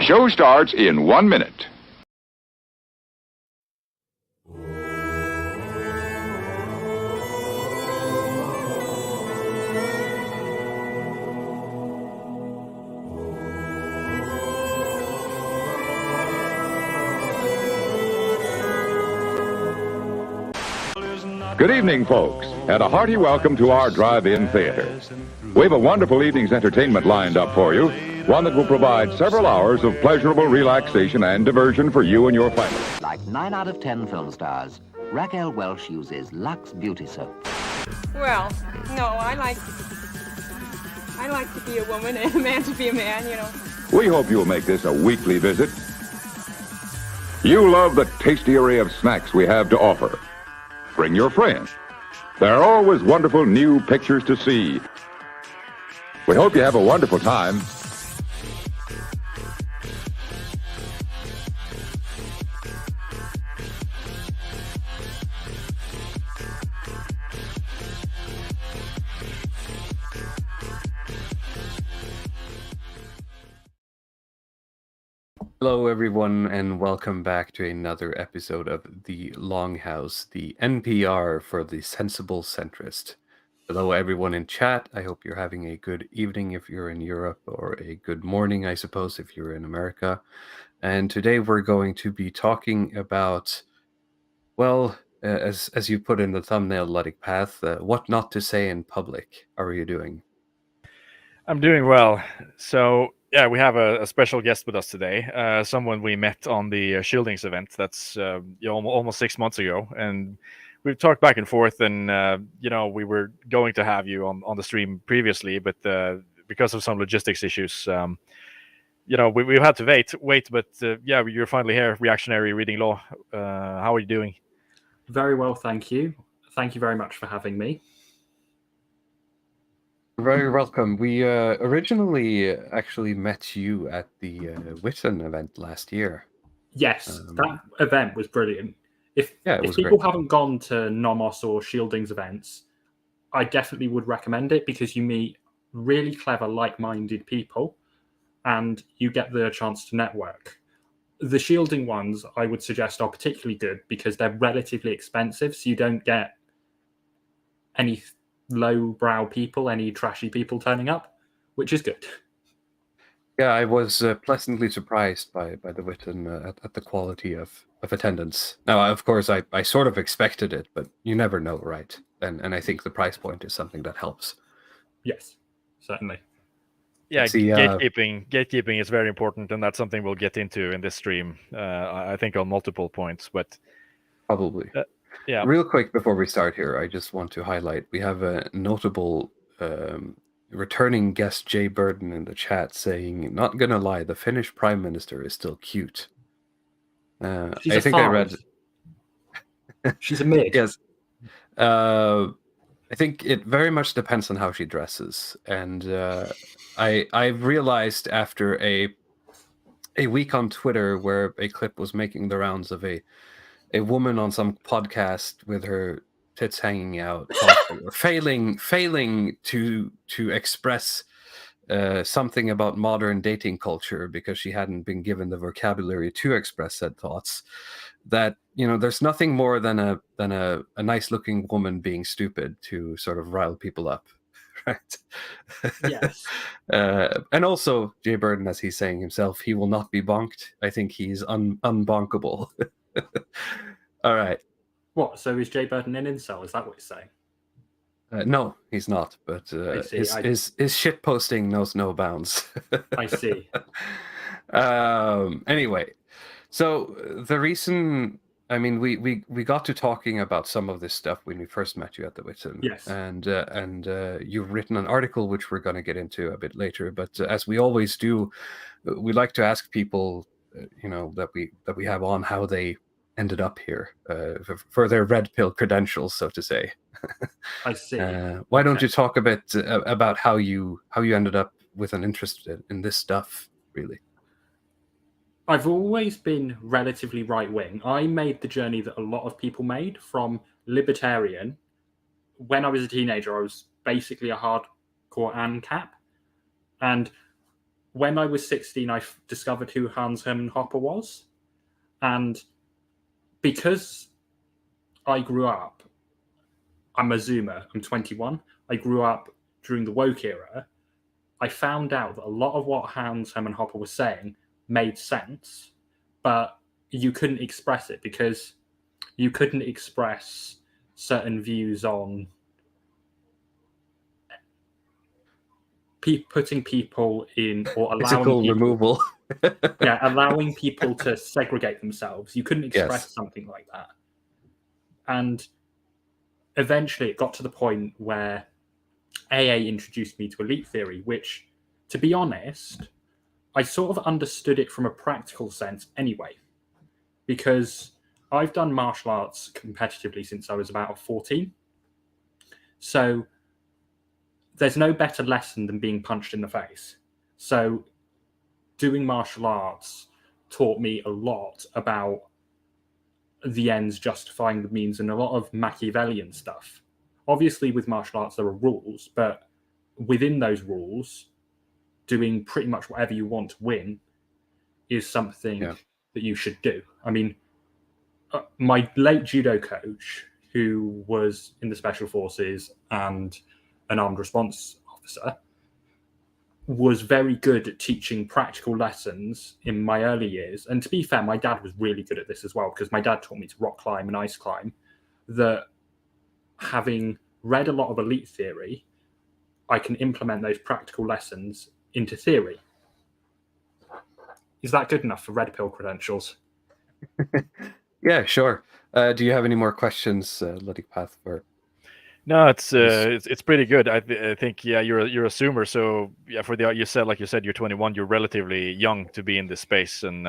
Show starts in 1 minute. Good evening, folks, and a hearty welcome to our drive-in theater. We have a wonderful evening's entertainment lined up for you, one that will provide several hours of pleasurable relaxation and diversion for you and your family. Like 9 out of 10 film stars, Raquel Welch uses Lux Beauty Soap. Well, no, I like to be a woman and a man to be a man, you know. We hope you'll make this a weekly visit. You love the tasty array of snacks we have to offer. Bring your friends. There are always wonderful new pictures to see. We hope you have a wonderful time. Hello, everyone, and welcome back to another episode of the Longhouse, the NPR for the sensible centrist. Hello, everyone in chat. I hope you're having a good evening if you're in Europe, or a good morning, I suppose, if you're in America. And today we're going to be talking about, well, as you put in the thumbnail, Luddic Path, what not to say in public. How are you doing? I'm doing well. So, yeah, we have a special guest with us today, someone we met on the Shieldings event. That's almost 6 months ago. And we've talked back and forth, and, we were going to have you on the stream previously, but because of some logistics issues, we've had to wait. But, you're finally here, Reactionary Reading Law. How are you doing? Very well, thank you. Thank you very much for having me. Very welcome. We originally actually met you at the Witten event last year. Yes, that event was brilliant. If people haven't gone to Nomos or Shieldings events, I definitely would recommend it, because you meet really clever, like-minded people, and you get the chance to network. The Shielding ones, I would suggest, are particularly good because they're relatively expensive, so you don't get any low-brow people, any trashy people turning up, which is good. Yeah, I was pleasantly surprised by the Witten at the quality of attendance. Now, of course, I sort of expected it, but you never know, right? And I think the price point is something that helps. Yes, certainly. Yeah, gatekeeping is very important, and that's something we'll get into in this stream, I think on multiple points, but... Probably. Yeah. Real quick before we start here, I just want to highlight we have a notable returning guest, Jay Burden, in the chat saying, "Not gonna lie, the Finnish Prime Minister is still cute." She's I read. She's a mid. Yes. I think it very much depends on how she dresses, and I realized after a week on Twitter where a clip was making the rounds of a woman on some podcast with her tits hanging out, or failing to express something about modern dating culture because she hadn't been given the vocabulary to express said thoughts. That there's nothing more than a nice looking woman being stupid to sort of rile people up, right? Yes. And also Jay Burden, as he's saying himself, he will not be bonked. I think he's unbonkable. All right. What? So is Jay Burden an incel? Is that what you're saying? No, he's not. But his shit posting knows no bounds. I see. Anyway, so the reason, I mean, we got to talking about some of this stuff when we first met you at the Witten. Yes. And you've written an article which we're going to get into a bit later. But as we always do, we like to ask people, that we have on, how they ended up here for their red pill credentials, so to say. I see. Why don't you talk a bit about how you ended up with an interest in this stuff, really? I've always been relatively right-wing. I made the journey that a lot of people made from libertarian. When I was a teenager, I was basically a hardcore ANCAP. And when I was 16, I discovered who Hans Hermann Hoppe was. And because I grew up, I'm a Zoomer, I'm 21. I grew up during the woke era. I found out that a lot of what Hans Hermann Hoppe was saying made sense, but you couldn't express it because you couldn't express certain views on putting people in, or allowing physical people, removal. allowing people to segregate themselves. You couldn't express something like that. And eventually it got to the point where AA introduced me to elite theory, which, to be honest, I sort of understood it from a practical sense anyway, because I've done martial arts competitively since I was about 14. So there's no better lesson than being punched in the face. So doing martial arts taught me a lot about the ends justifying the means and a lot of Machiavellian stuff. Obviously, with martial arts, there are rules, but within those rules, doing pretty much whatever you want to win is something that you should do. I mean, my late judo coach, who was in the Special Forces and an armed response officer, was very good at teaching practical lessons in my early years. And to be fair, my dad was really good at this as well, because my dad taught me to rock climb and ice climb. That having read a lot of elite theory, I can implement those practical lessons into theory. Is that good enough for red pill credentials? Yeah, sure. Do you have any more questions, Ludwig Path? For no, it's pretty good. I think you're a zoomer, so for the you said you're 21, you're relatively young to be in this space, and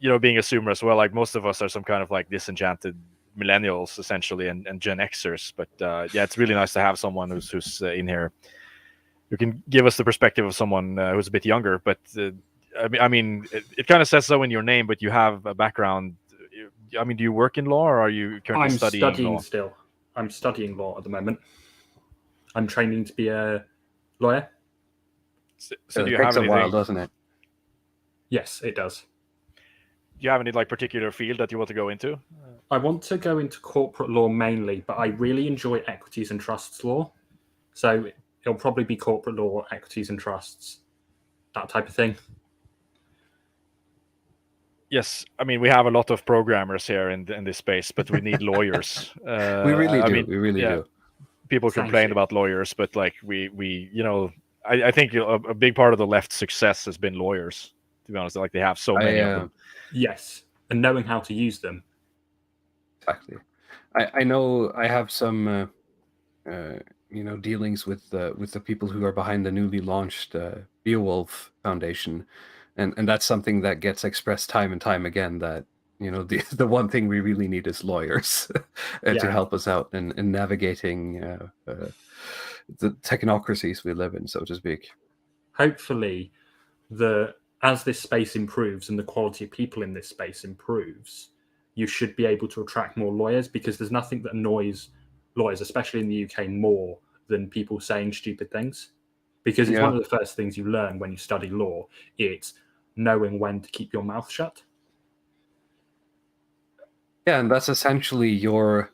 being a zoomer as well. Like most of us are some kind of like disenchanted millennials essentially, and Gen Xers. But it's really nice to have someone who's in here who can give us the perspective of someone who's a bit younger. But I mean, it kind of says so in your name, but you have a background. I mean, do you work in law, or are you currently studying law? Still. I'm studying law at the moment. I'm training to be a lawyer. So do you it have takes a while, doesn't it? Yes, it does. Do you have any particular field that you want to go into? I want to go into corporate law mainly, but I really enjoy equities and trusts law. So it'll probably be corporate law, equities and trusts, that type of thing. Yes, I mean, we have a lot of programmers here in this space, but we need lawyers. We really do. We really do. People complain about lawyers, but I think a big part of the left's success has been lawyers. To be honest, they have so many of them. Yes, and knowing how to use them. Exactly. I know I have some dealings with the people who are behind the newly launched Beowulf Foundation. And that's something that gets expressed time and time again, that the one thing we really need is lawyers to help us out in navigating the technocracies we live in, so to speak. Hopefully, as this space improves and the quality of people in this space improves, you should be able to attract more lawyers, because there's nothing that annoys lawyers, especially in the UK, more than people saying stupid things. Because it's one of the first things you learn when you study law. It's knowing when to keep your mouth shut. Yeah, and that's essentially your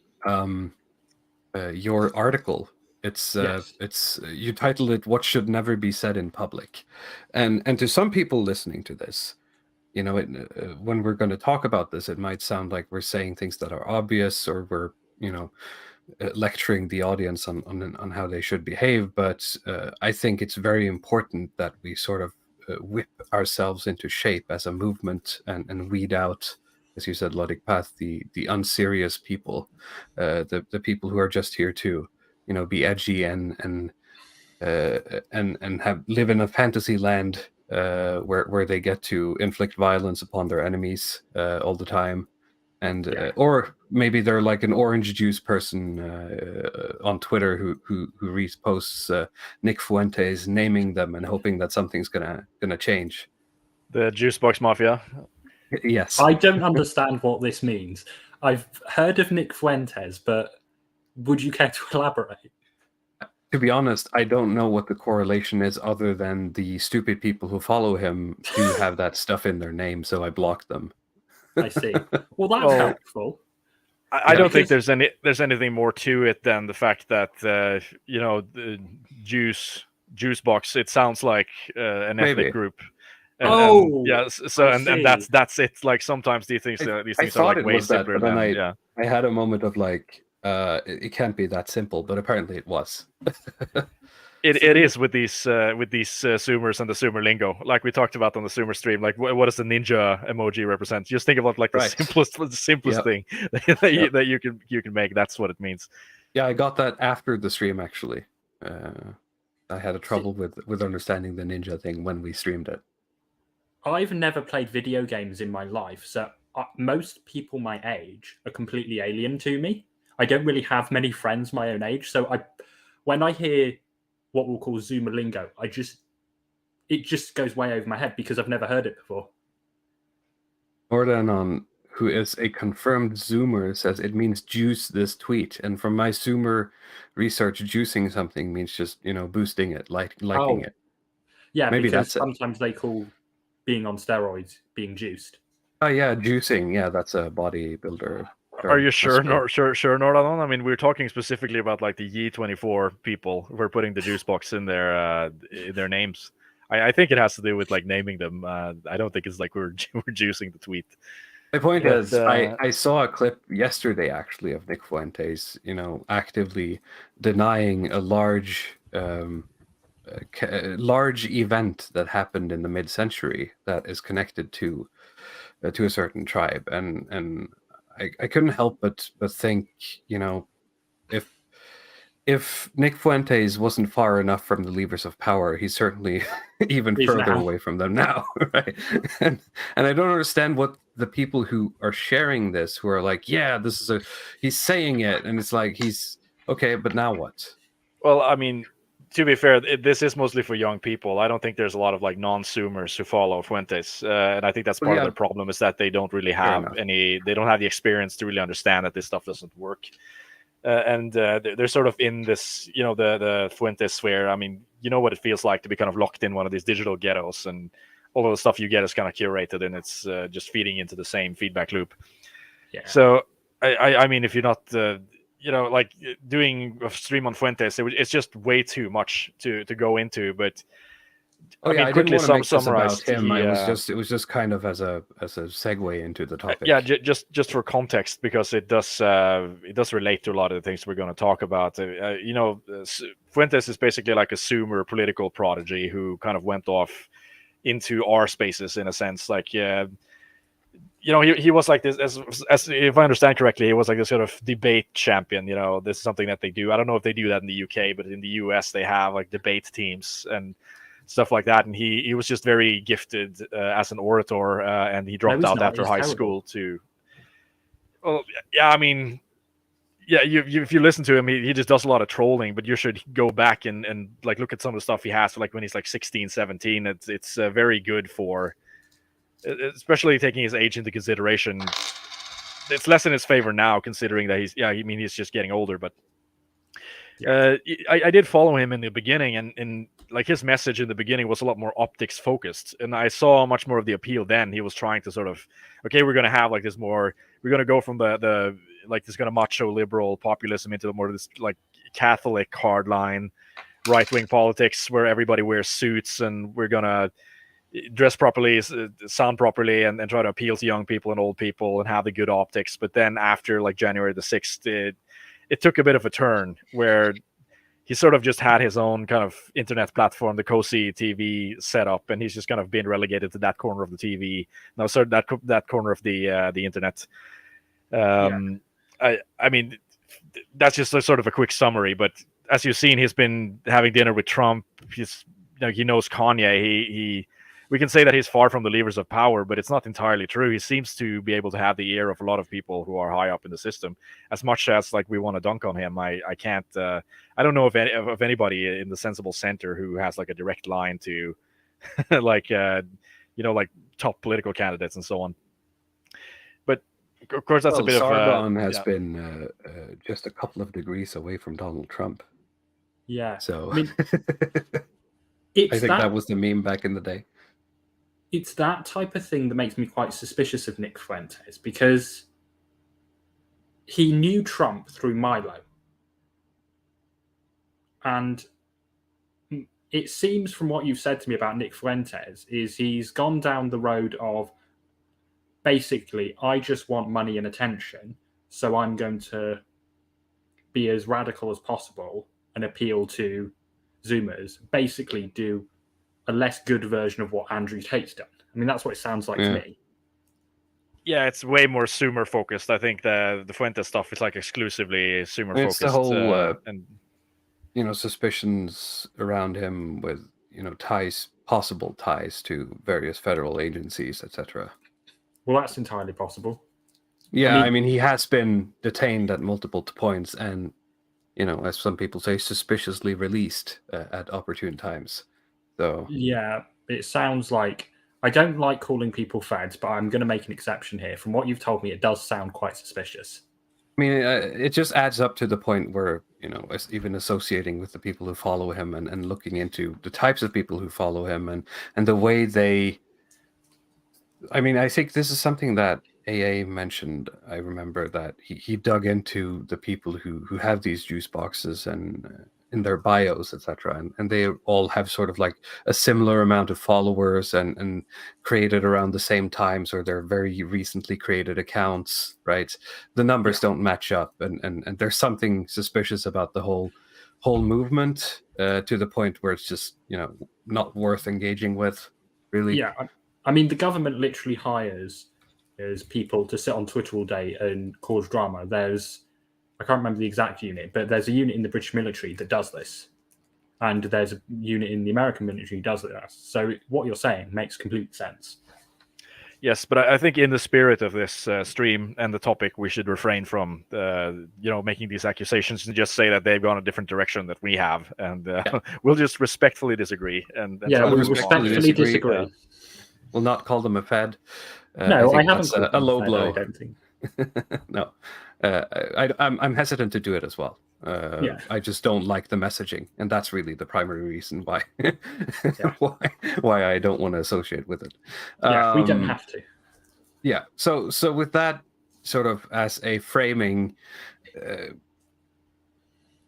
article. It's you titled it "What Should Never Be Said in Public," and to some people listening to this, when we're going to talk about this, it might sound like we're saying things that are obvious, or we're lecturing the audience on how they should behave. But I think it's very important that we sort of whip ourselves into shape as a movement and weed out, as you said, Ludwig Path, the unserious people, the people who are just here to be edgy and live in a fantasy land where they get to inflict violence upon their enemies all the time. And or maybe they're like an orange juice person on Twitter who reposts Nick Fuentes naming them and hoping that something's gonna change. The juice box mafia. Yes. I don't understand what this means. I've heard of Nick Fuentes, but would you care to elaborate? To be honest, I don't know what the correlation is other than the stupid people who follow him do have that stuff in their name, so I blocked them. I see. Well, that's helpful. I don't think there's anything more to it than the fact that the juice box. It sounds like an ethnic group. Yes. So and that's it. Like sometimes these things are like way simpler than I had a moment of like it can't be that simple, but apparently it was. It is with these Zoomers and the Zoomer lingo, like we talked about on the Zoomer stream. Like, what does the ninja emoji represent? Just think about like the simplest thing that you can make. That's what it means. Yeah, I got that after the stream actually. I had a trouble with understanding the ninja thing when we streamed it. I've never played video games in my life, so most people my age are completely alien to me. I don't really have many friends my own age, so when I hear what we'll call Zoomer lingo, it just goes way over my head because I've never heard it before. Ordanon, who is a confirmed Zoomer, says it means juice this tweet, and from my Zoomer research, juicing something means just boosting it, liking it. Yeah, maybe because sometimes they call being on steroids being juiced. Oh yeah, juicing. Yeah, that's a bodybuilder. Are you sure, Nordanon? I mean, we're talking specifically about like the Ye24 people who are putting the juice box in their names. I think it has to do with like naming them. I don't think it's like we're juicing the tweet. My point is, I saw a clip yesterday actually of Nick Fuentes, actively denying a large event that happened in the mid-century that is connected to a certain tribe, and I couldn't help but think, if Nick Fuentes wasn't far enough from the levers of power, he's certainly even further away from them now, right? And I don't understand what the people who are sharing this, who are like, yeah, he's saying it, and it's like, he's okay, but now what? Well, I mean, to be fair, this is mostly for young people. I don't think there's a lot of like non-Zoomers who follow Fuentes, and I think that's part of the problem is that they don't really have they don't have the experience to really understand that this stuff doesn't work. And they're sort of in this, the Fuentes sphere. I mean, you know what it feels like to be kind of locked in one of these digital ghettos, and all of the stuff you get is kind of curated, and it's just feeding into the same feedback loop. Yeah. So, I mean, if you're not, like doing a stream on Fuentes, it's just way too much to go into. But I mean, quickly summarize him. It was just kind of as a segue into the topic. Yeah, just for context, because it does relate to a lot of the things we're going to talk about. Fuentes is basically like a Zoomer political prodigy who kind of went off into R spaces in a sense. Like, he was like this, as if I understand correctly, he was like this sort of debate champion. This is something that they do. I don't know if they do that in the UK, but in the US they have like debate teams and stuff like that, and he was just very gifted as an orator, and he dropped out after high school to. Well, yeah, I mean, yeah, if you listen to him, he just does a lot of trolling, but you should go back and like look at some of the stuff he has, like when he's like 16, 17. It's very good for, especially taking his age into consideration. It's less in his favor now, considering that he's just getting older, but. I did follow him in the beginning, and like his message in the beginning was a lot more optics focused, and I saw much more of the appeal then. He was trying to sort of, okay, we're going to have like this more, we're going to go from the like this kind of macho liberal populism into more of this like Catholic hardline right-wing politics where everybody wears suits, and we're going to dress properly, sound properly, and try to appeal to young people and old people and have the good optics. But then after like January the 6th, it took a bit of a turn where he sort of just had his own kind of internet platform, the Cozy TV setup, and he's just kind of been relegated to that corner of the TV. No, sorry, that corner of the internet. I mean, that's just a sort of a quick summary. But as you've seen, he's been having dinner with Trump. He knows Kanye. We can say that he's far from the levers of power, but it's not entirely true. He seems to be able to have the ear of a lot of people who are high up in the system. As much as like we want to dunk on him, I can't. I don't know of anybody in the sensible center who has like a direct line to, like like top political candidates and so on. But of course, that's a bit Sargon has been just a couple of degrees away from Donald Trump. Yeah. So I mean, I think that was the meme back in the day. It's that type of thing that makes me quite suspicious of Nick Fuentes, because he knew Trump through Milo. And it seems from what you've said to me about Nick Fuentes is he's gone down the road of basically, I just want money and attention, so I'm going to be as radical as possible and appeal to Zoomers, basically do a less good version of what Andrew Tate's done. I mean, that's what it sounds like to me. Yeah, it's way more Zoomer focused. I think the Fuentes stuff is like exclusively Zoomer focused. It's the whole, and suspicions around him with possible ties to various federal agencies, etc. Well, that's entirely possible. Yeah, I mean, he has been detained at multiple points, and as some people say, suspiciously released at opportune times. So yeah, it sounds like, I don't like calling people fads, but I'm going to make an exception here. From what you've told me, it does sound quite suspicious. I mean, it just adds up to the point where, even associating with the people who follow him and looking into the types of people who follow him and the way they... I mean, I think this is something that AA mentioned. I remember that he dug into the people who have these juice boxes and in their bios, etc. And they all have sort of like a similar amount of followers and created around the same times, or they're very recently created accounts, right? The numbers don't match up, and there's something suspicious about the whole movement to the point where it's just not worth engaging with, really. Yeah, I mean, the government literally hires people to sit on Twitter all day and cause drama. I can't remember the exact unit, but there's a unit in the British military that does this. And there's a unit in the American military who does this. So what you're saying makes complete sense. Yes, but I think in the spirit of this stream and the topic, we should refrain from, making these accusations and just say that they've gone a different direction that we have. And we'll just respectfully disagree. And we'll respectfully disagree. We'll not call them a fad. No, I haven't. A low blow. I don't think. No, I'm hesitant to do it as well. I just don't like the messaging, and that's really the primary reason why why I don't want to associate with it. Yeah, we don't have to. Yeah. So with that sort of as a framing,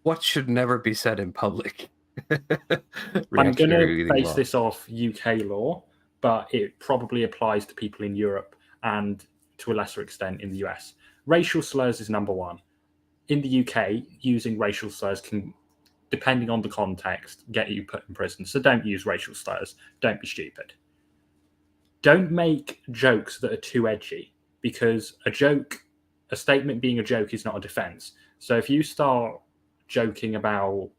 what should never be said in public? I'm going to base this off UK law, but it probably applies to people in Europe and to a lesser extent in the US. Racial slurs is number one. In the UK, using racial slurs can, depending on the context, get you put in prison. So don't use racial slurs. Don't be stupid. Don't make jokes that are too edgy, because a statement being a joke is not a defense. So if you start joking about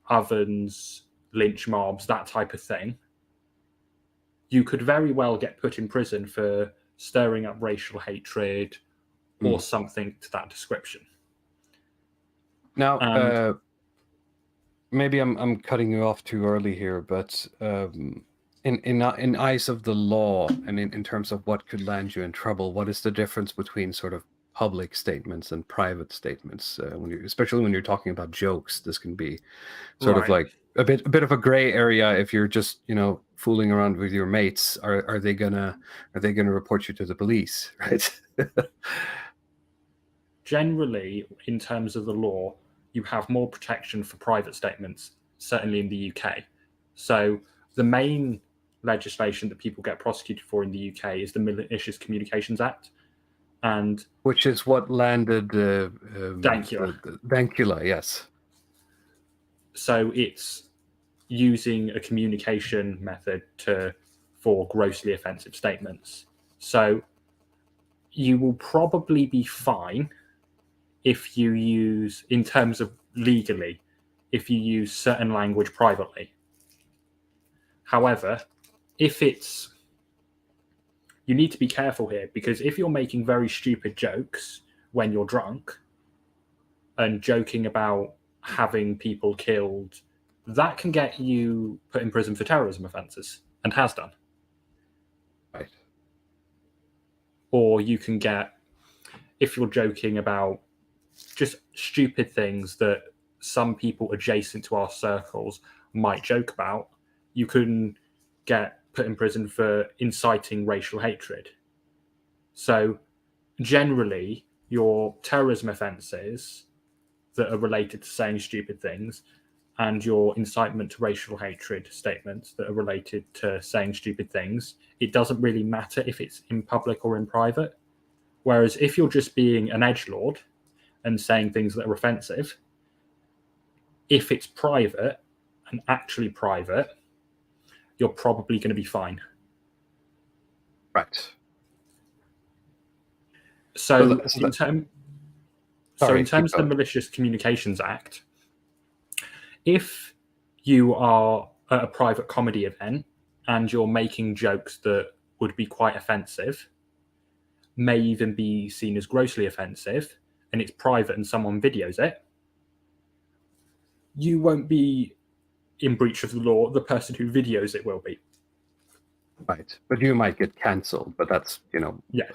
ovens, lynch mobs, that type of thing, you could very well get put in prison for stirring up racial hatred or something to that description. Now, maybe I'm cutting you off too early here, but in eyes of the law and in terms of what could land you in trouble, what is the difference between sort of public statements and private statements? Especially when you're talking about jokes, this can be sort of like a bit of a gray area. If you're just fooling around with your mates, are they gonna report you to the police, right? Generally, in terms of the law, you have more protection for private statements, certainly in the UK. So the main legislation that people get prosecuted for in the UK is the Malicious Communications Act, and which is what landed Dankula, yes. So it's using a communication method for grossly offensive statements. So you will probably be fine if you use, in terms of legally, if you use certain language privately. However, you need to be careful here, because if you're making very stupid jokes when you're drunk and joking about having people killed, that can get you put in prison for terrorism offences, and has done. Right. Or you can get, if you're joking about just stupid things that some people adjacent to our circles might joke about, you can get put in prison for inciting racial hatred. So generally, your terrorism offences that are related to saying stupid things and your incitement to racial hatred statements that are related to saying stupid things, it doesn't really matter if it's in public or in private. Whereas if you're just being an edgelord and saying things that are offensive, if it's private and actually private, you're probably going to be fine. Right. So in terms of the Malicious Communications Act, if you are at a private comedy event and you're making jokes that would be quite offensive, may even be seen as grossly offensive, and it's private and someone videos it, you won't be in breach of the law. The person who videos it will be. Right. But you might get cancelled, but that's,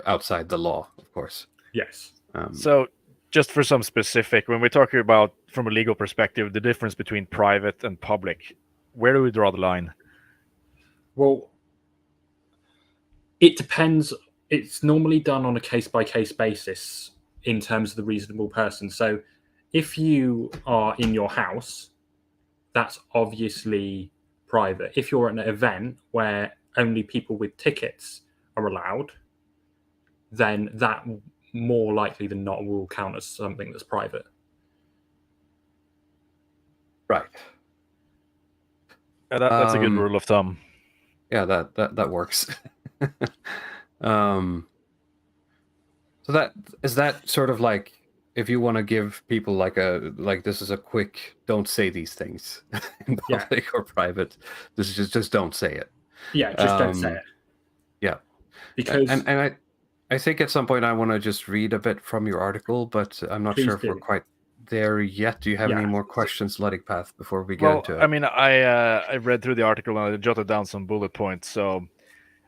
outside the law, of course. Yes. So just for some specific, when we're talking about from a legal perspective, the difference between private and public, where do we draw the line? Well, it depends. It's normally done on a case-by-case basis in terms of the reasonable person. So if you are in your house, that's obviously private. If you're at an event where only people with tickets are allowed, then that more likely than not will count as something that's private. Right. That's a good rule of thumb. Yeah, that works. So that is that sort of like, if you want to give people like this is a quick, don't say these things in public or private. This is just don't say it. Yeah, just don't say it. Yeah, because and I think at some point I want to just read a bit from your article, but I'm not sure if we're quite there yet. Do you have any more questions, Luddigpath, before we get into it? I mean, I read through the article and I jotted down some bullet points. So,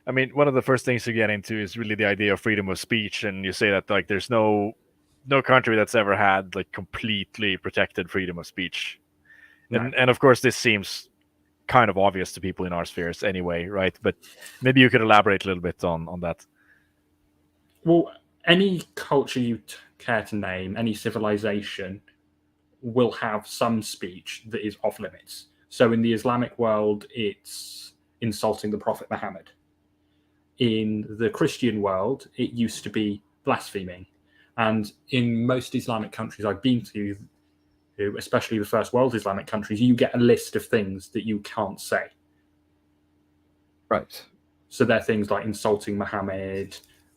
I mean, one of the first things to get into is really the idea of freedom of speech, and you say that like there's no country that's ever had like completely protected freedom of speech, and of course this seems kind of obvious to people in our spheres anyway, right? But maybe you could elaborate a little bit on that. Well, any culture you care to name, any civilization, will have some speech that is off limits. So in the Islamic world, it's insulting the Prophet Muhammad. In the Christian world, it used to be blaspheming. And in most Islamic countries I've been to, especially the first world Islamic countries, you get a list of things that you can't say. Right. So they're things like insulting Muhammad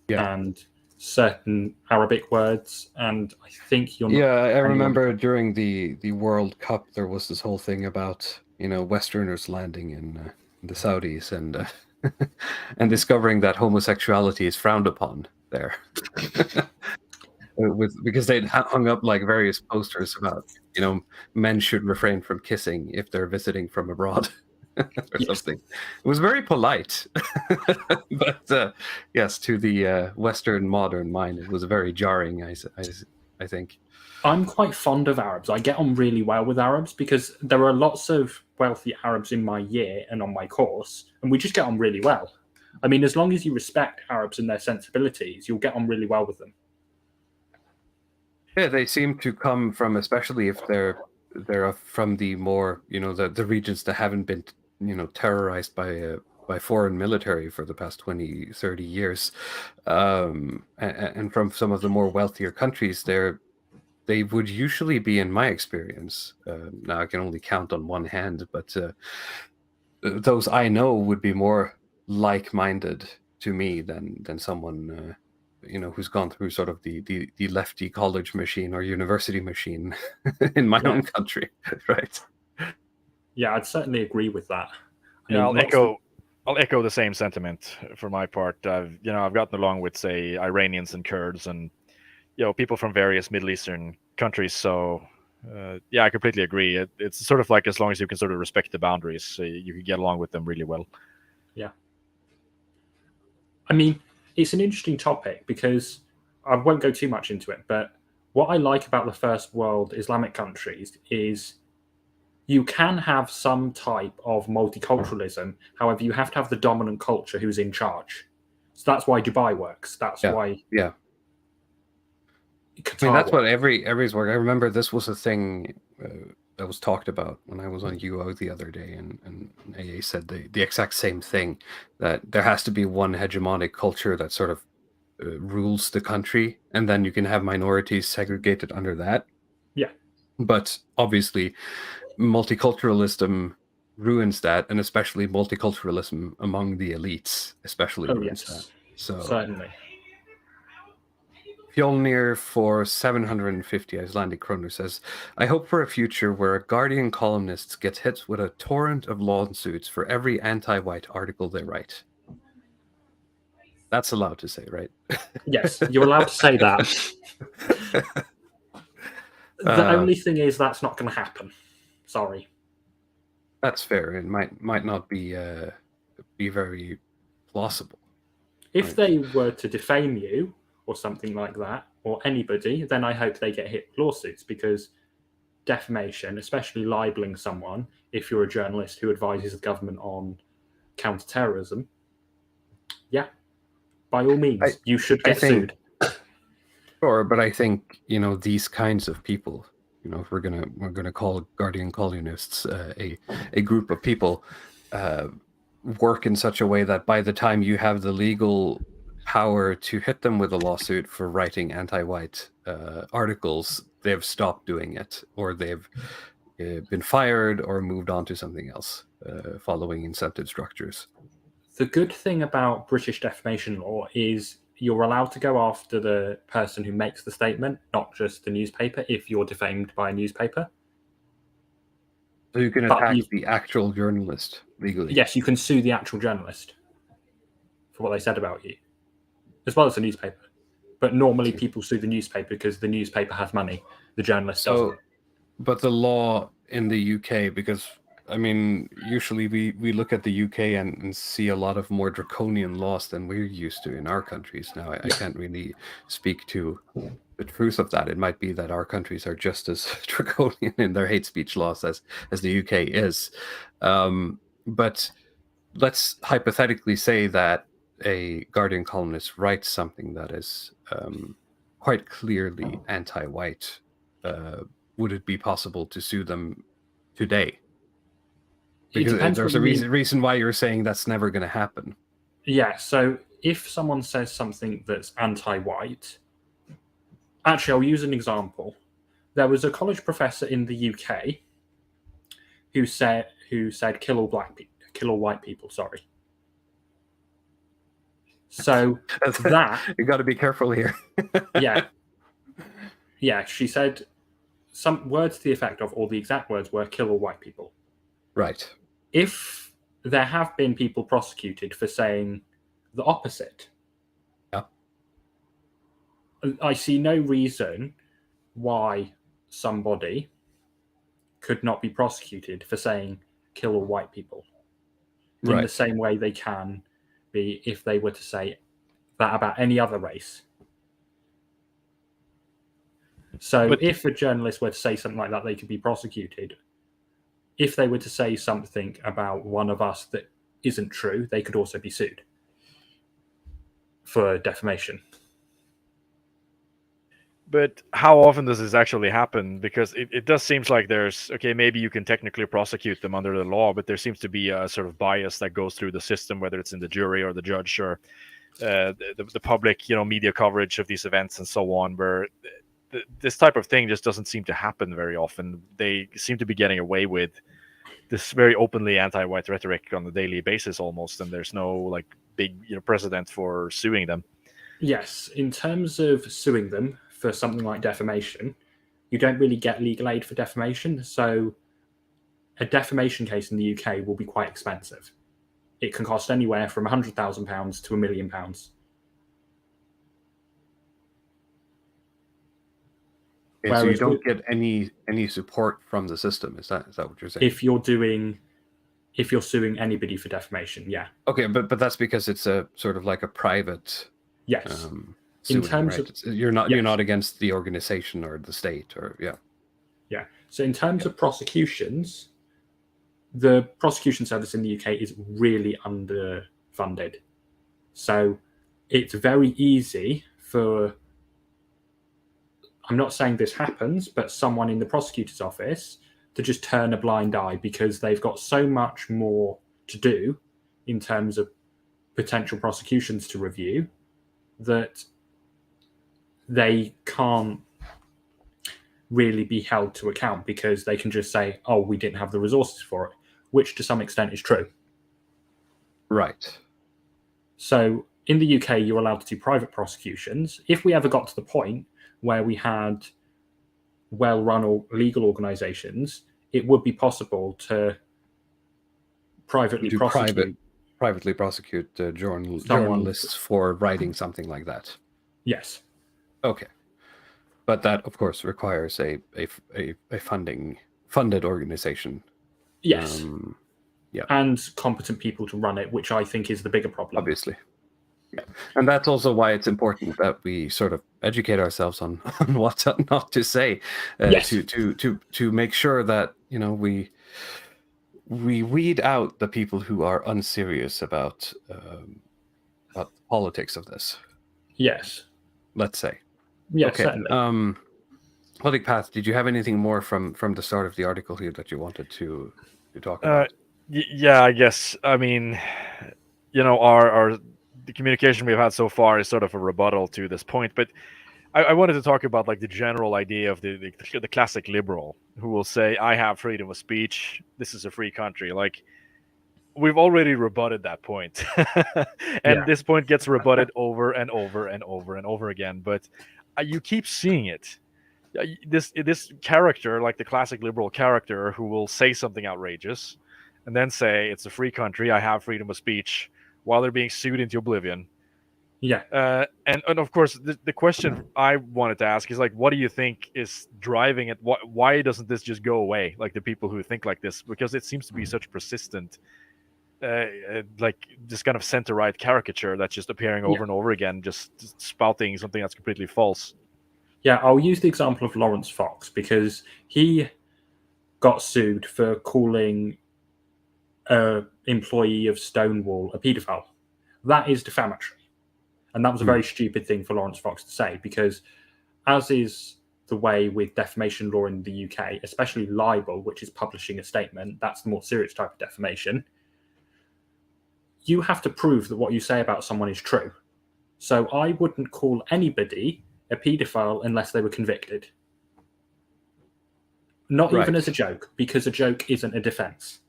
and certain Arabic words. And I think you're not... Yeah, I remember during the World Cup, there was this whole thing about, Westerners landing in the Saudis and and discovering that homosexuality is frowned upon there. Because they'd hung up like various posters about, men should refrain from kissing if they're visiting from abroad or something. It was very polite, but yes, to the Western modern mind, it was very jarring. I think. I'm quite fond of Arabs. I get on really well with Arabs because there are lots of wealthy Arabs in my year and on my course, and we just get on really well. I mean, as long as you respect Arabs and their sensibilities, you'll get on really well with them. Yeah, they seem to come from, especially if they're from the more, the regions that haven't been, terrorized by foreign military for the past 20, 30 years. And from some of the more wealthier countries, they would usually be, in my experience, now I can only count on one hand, but those I know would be more like-minded to me than someone who's gone through sort of the lefty college machine or university machine in my own country, right? Yeah, I'd certainly agree with that. I'll echo the same sentiment for my part. I've gotten along with, say, Iranians and Kurds and people from various Middle Eastern countries. So I completely agree. It's sort of like, as long as you can sort of respect the boundaries, you can get along with them really well. Yeah. I mean, it's an interesting topic because I won't go too much into it, but what I like about the first world Islamic countries is you can have some type of multiculturalism. However, you have to have the dominant culture who's in charge. So that's why Dubai works. That's why. Yeah. Qatar I mean, that's works. what every's work. I remember this was a thing that was talked about when I was on UO the other day, and AA said the exact same thing, that there has to be one hegemonic culture that sort of rules the country, and then you can have minorities segregated under that. Yeah. But obviously, multiculturalism ruins that, and especially multiculturalism among the elites especially ruins that. So certainly. Fjolnir for 750 Icelandic kroner says, I hope for a future where Guardian columnists get hit with a torrent of lawsuits for every anti-white article they write. That's allowed to say, right? Yes, you're allowed to say that. The only thing is that's not going to happen. Sorry. That's fair. It might not be very plausible. If they were to defame you or something like that, or anybody, then I hope they get hit with lawsuits, because defamation, especially libeling someone, if you're a journalist who advises the government on counterterrorism, yeah, by all means, you should get sued. Sure, but I think, these kinds of people, if we're gonna call Guardian columnists a group of people, work in such a way that by the time you have the legal power to hit them with a lawsuit for writing anti-white articles, they've stopped doing it, or they've been fired or moved on to something else, following incentive structures. The good thing about British defamation law is you're allowed to go after the person who makes the statement, not just the newspaper, if you're defamed by a newspaper. So you can attack the actual journalist legally? Yes, you can sue the actual journalist for what they said about you, as well as the newspaper. But normally people sue the newspaper because the newspaper has money, the journalist doesn't. But the law in the UK, because usually we look at the UK and see a lot of more draconian laws than we're used to in our countries. Now, I can't really speak to the truth of that. It might be that our countries are just as draconian in their hate speech laws as the UK is. But let's hypothetically say that a Guardian columnist writes something that is quite clearly anti-white. Would it be possible to sue them today? Because there's a reason why you're saying that's never going to happen. Yeah, so if someone says something that's anti-white, actually, I'll use an example. There was a college professor in the UK who said kill all white people. Sorry. So that you got to be careful here. yeah. She said some words to the effect of, or the exact words were, kill all white people. Right. If there have been people prosecuted for saying the opposite, I see no reason why somebody could not be prosecuted for saying kill all white people in the same way they can be if they were to say that about any other race. So if a journalist were to say something like that, they could be prosecuted. If they were to say something about one of us that isn't true, they could also be sued for defamation. But how often does this actually happen? Because it does seem like there's, maybe you can technically prosecute them under the law, but there seems to be a sort of bias that goes through the system, whether it's in the jury or the judge or the public, media coverage of these events and so on, where this type of thing just doesn't seem to happen very often. They seem to be getting away with this very openly anti-white rhetoric on a daily basis almost, and there's no big precedent for suing them. Yes, in terms of suing them for something like defamation, you don't really get legal aid for defamation. So a defamation case in the UK will be quite expensive. It can cost anywhere from £100,000 to £1 million. So you don't get any support from the system. Is that what you're saying? If you're suing anybody for defamation, yeah. Okay, but that's because it's a sort of like a private in terms right? of You're not against the organization or the state, or yeah. So in terms of prosecutions, the prosecution service in the UK is really underfunded. So it's very easy for, I'm not saying this happens, but someone in the prosecutor's office to just turn a blind eye because they've got so much more to do in terms of potential prosecutions to review that they can't really be held to account, because they can just say, oh, we didn't have the resources for it, which to some extent is true. Right. So in the UK, you're allowed to do private prosecutions. If we ever got to the point where we had well-run or legal organizations, it would be possible to privately prosecute journalists for writing something like that. Yes. Okay. But that, of course, requires a funded organization. Yes. And competent people to run it, which I think is the bigger problem. Obviously. Yeah. And that's also why it's important that we sort of educate ourselves on what not to say, yes. to make sure that, we weed out the people who are unserious about the politics of this. Yes. Let's say. Yes, okay. Certainly. Logic Path, did you have anything more from the start of the article here that you wanted to talk about? Yeah, I guess. I mean, the communication we've had so far is sort of a rebuttal to this point, but I wanted to talk about like the general idea of the classic liberal who will say, I have freedom of speech, this is a free country. Like, we've already rebutted that point. And this point gets rebutted over and over and over and over again, but you keep seeing it. This character, like the classic liberal character, who will say something outrageous and then say it's a free country, I have freedom of speech, while they're being sued into oblivion. Yeah. And of course, the question I wanted to ask is, like, what do you think is driving it? Why doesn't this just go away? Like, the people who think like this, because it seems to be such persistent, like this kind of center-right caricature that's just appearing over and over again, just spouting something that's completely false. Yeah, I'll use the example of Lawrence Fox, because he got sued for calling an employee of Stonewall a paedophile. That is defamatory. And that was a very stupid thing for Lawrence Fox to say, because as is the way with defamation law in the UK, especially libel, which is publishing a statement, that's the more serious type of defamation, you have to prove that what you say about someone is true. So I wouldn't call anybody a paedophile unless they were convicted. Not even as a joke, because a joke isn't a defense.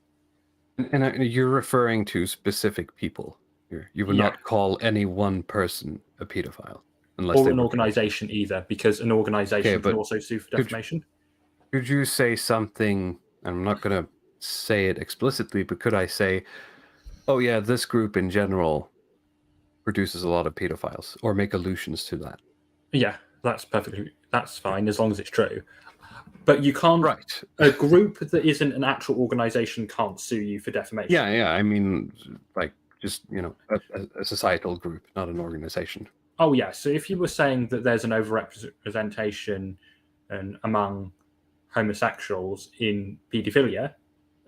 And you're referring to specific people here. You would not call any one person a pedophile. Unless or an organization either, because an organization can also sue for defamation. Could you say something, I'm not going to say it explicitly, but could I say, oh yeah, this group in general produces a lot of pedophiles, or make allusions to that? Yeah, that's fine, as long as it's true. But you can't. Right. A group that isn't an actual organization can't sue you for defamation. Yeah. I mean, like, just, a societal group, not an organization. Oh, yeah. So if you were saying that there's an overrepresentation among homosexuals in paedophilia,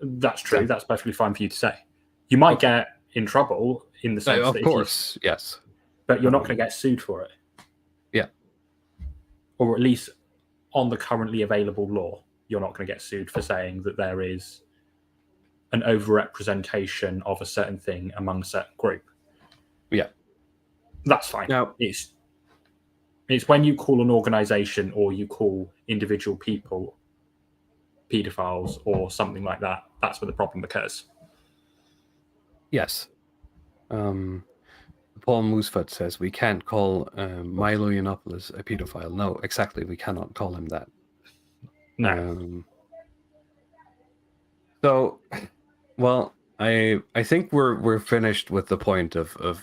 that's true. Yeah. That's perfectly fine for you to say. You might get in trouble in the sense that, of course, yes. But you're not going to get sued for it. Yeah. Or at least on the currently available law, you're not going to get sued for saying that there is an overrepresentation of a certain thing among a certain group. Yeah. That's fine. Now, it's when you call an organization or you call individual people pedophiles or something like that, that's where the problem occurs. Yes. Paul Moosefoot says we can't call Milo Yiannopoulos a pedophile. No, exactly. We cannot call him that. No. So, well, I think we're finished with the point of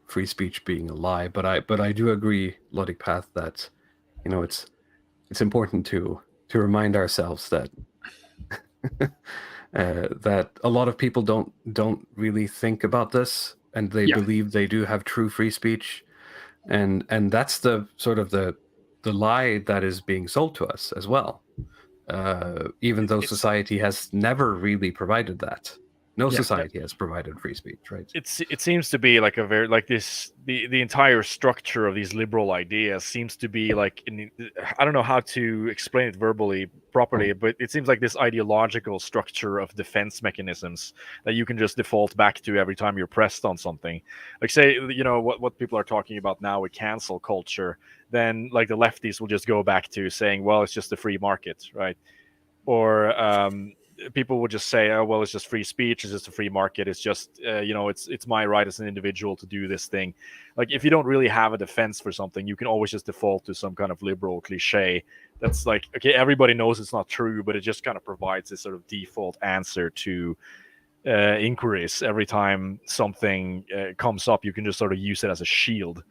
free speech being a lie, but I do agree, Logic Path, that it's important to remind ourselves that that a lot of people don't really think about this, and they believe they do have true free speech. and that's the sort of the lie that is being sold to us as well. Even though society has never really provided that. No society has provided free speech, right? It seems to be like a very like this the entire structure of these liberal ideas seems to be like I don't know how to explain it verbally properly, but it seems like this ideological structure of defense mechanisms that you can just default back to every time you're pressed on something. Like say, you know, what people are talking about now with cancel culture, then like the lefties will just go back to saying, well, it's just the free market, right? Or people would just say, oh, well, it's just free speech, it's just a free market, it's just you know, it's my right as an individual to do this thing. Like if you don't really have a defense for something, you can always just default to some kind of liberal cliche that's like, okay, everybody knows it's not true, but it just kind of provides this sort of default answer to inquiries. Every time something comes up, you can just sort of use it as a shield.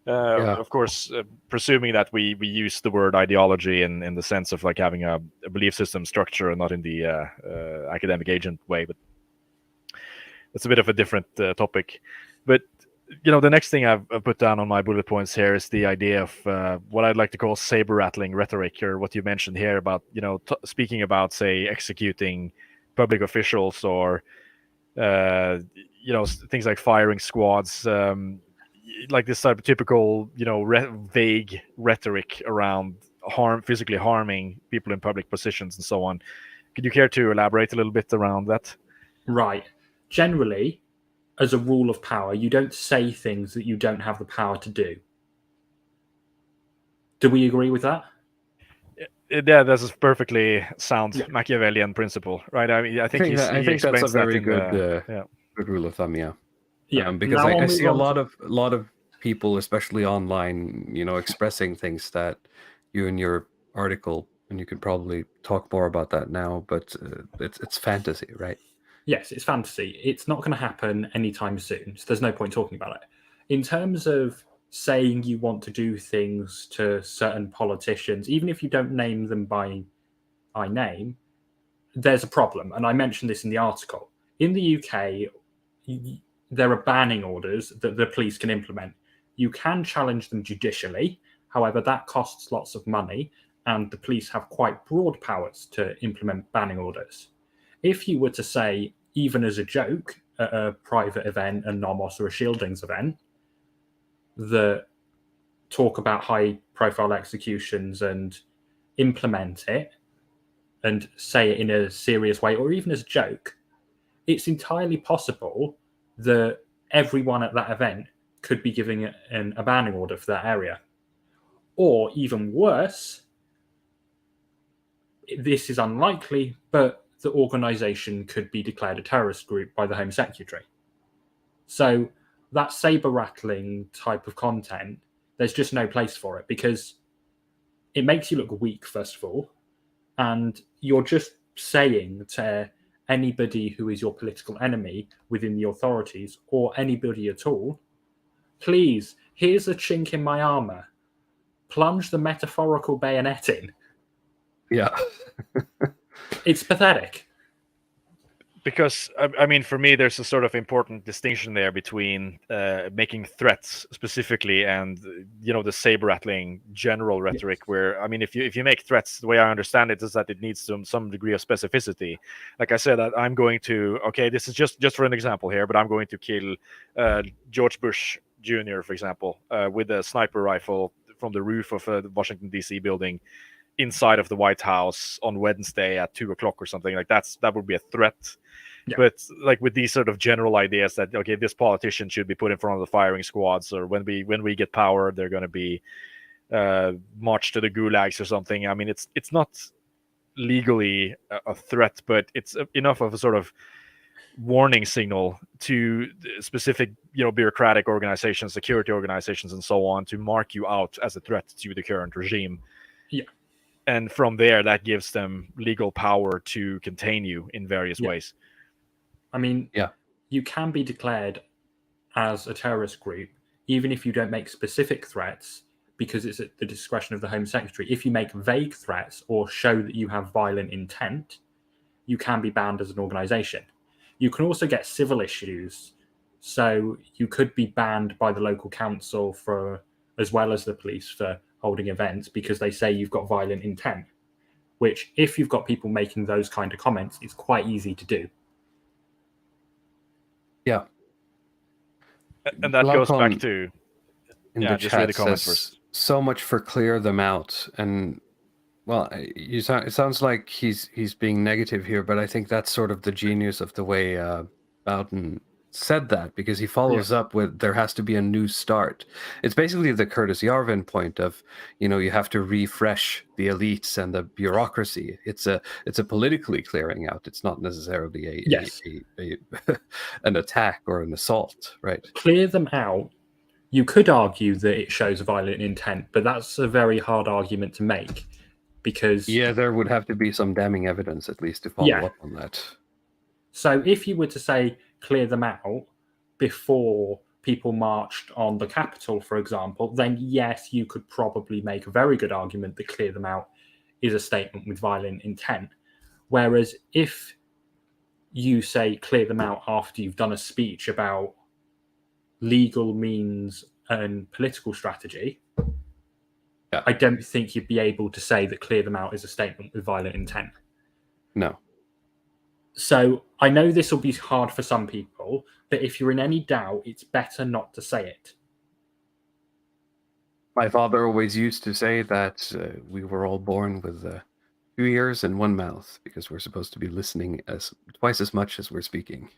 Of course, presuming that we use the word ideology in the sense of like having a belief system structure and not in the academic agent way, but that's a bit of a different topic. But you know, the next thing I've put down on my bullet points here is the idea of what I'd like to call saber rattling rhetoric, or what you mentioned here about, you know, speaking about, say, executing public officials, or you know, things like firing squads. Like this type of typical, you know, vague rhetoric around physically harming people in public positions and so on. Could you care to elaborate a little bit around that? Right. Generally, as a rule of power, you don't say things that you don't have the power to do. Do we agree with that? Yeah, that's a perfectly sound Machiavellian principle, right? I mean, I think that's a very good rule of thumb. Yeah, because I see a lot of people, especially online, you know, expressing things that you in your article, and you could probably talk more about that now, but it's fantasy, right? Yes, it's fantasy. It's not going to happen anytime soon, so there's no point talking about it. In terms of saying you want to do things to certain politicians, even if you don't name them by name, there's a problem. And I mentioned this in the article. In the UK, there are banning orders that the police can implement. You can challenge them judicially. However, that costs lots of money, and the police have quite broad powers to implement banning orders. If you were to say, even as a joke, at a private event, a Nomos or a Shieldings event, that talk about high-profile executions and implement it and say it in a serious way, or even as a joke, it's entirely possible that everyone at that event could be giving a banning order for that area. Or even worse, this is unlikely, but the organization could be declared a terrorist group by the Home Secretary. So that saber-rattling type of content, there's just no place for it, because it makes you look weak, first of all, and you're just saying to anybody who is your political enemy within the authorities, or anybody at all, please, here's a chink in my armor. Plunge the metaphorical bayonet in. Yeah. It's pathetic. Because, I mean, for me, there's a sort of important distinction there between making threats specifically and, you know, the saber-rattling general rhetoric, where, I mean, if you make threats, the way I understand it is that it needs some degree of specificity. Like I said, that I'm going to, okay, this is just for an example here, but I'm going to kill George Bush Jr., for example, with a sniper rifle from the roof of the Washington, D.C. building inside of the White House on Wednesday at 2:00 or something. Like that would be a threat. Yeah. But like with these sort of general ideas that, okay, this politician should be put in front of the firing squads, or when we get power, they're going to be marched to the gulags or something. I mean, it's not legally a threat, but it's enough of a sort of warning signal to specific, you know, bureaucratic organizations, security organizations, and so on, to mark you out as a threat to the current regime. Yeah. And from there, that gives them legal power to contain you in various ways. I mean, you can be declared as a terrorist group, even if you don't make specific threats, because it's at the discretion of the Home Secretary. If you make vague threats or show that you have violent intent, you can be banned as an organization. You can also get civil issues So you could be banned by the local council for, as well as the police, for holding events because they say you've got violent intent, which if you've got people making those kind of comments, it's quite easy to do. Yeah. And that goes back to in the chat read the comments first. So much for clear them out. And well, it sounds like he's being negative here, but I think that's sort of the genius of the way Bowden said that, because he follows up with there has to be a new start. It's basically the Curtis Yarvin point of, you have to refresh the elites and the bureaucracy. It's a politically clearing out. It's not necessarily an attack or an assault, right? Clear them out. You could argue that it shows violent intent, but that's a very hard argument to make because there would have to be some damning evidence at least to follow up on that. So if you were to say clear them out before people marched on the Capitol, for example, then yes, you could probably make a very good argument that clear them out is a statement with violent intent. Whereas if you say clear them out after you've done a speech about legal means and political strategy, I don't think you'd be able to say that clear them out is a statement with violent intent. No. So I know this will be hard for some people, but if you're in any doubt, it's better not to say it. My father always used to say that we were all born with 2 ears and 1 mouth because we're supposed to be listening twice as much as we're speaking.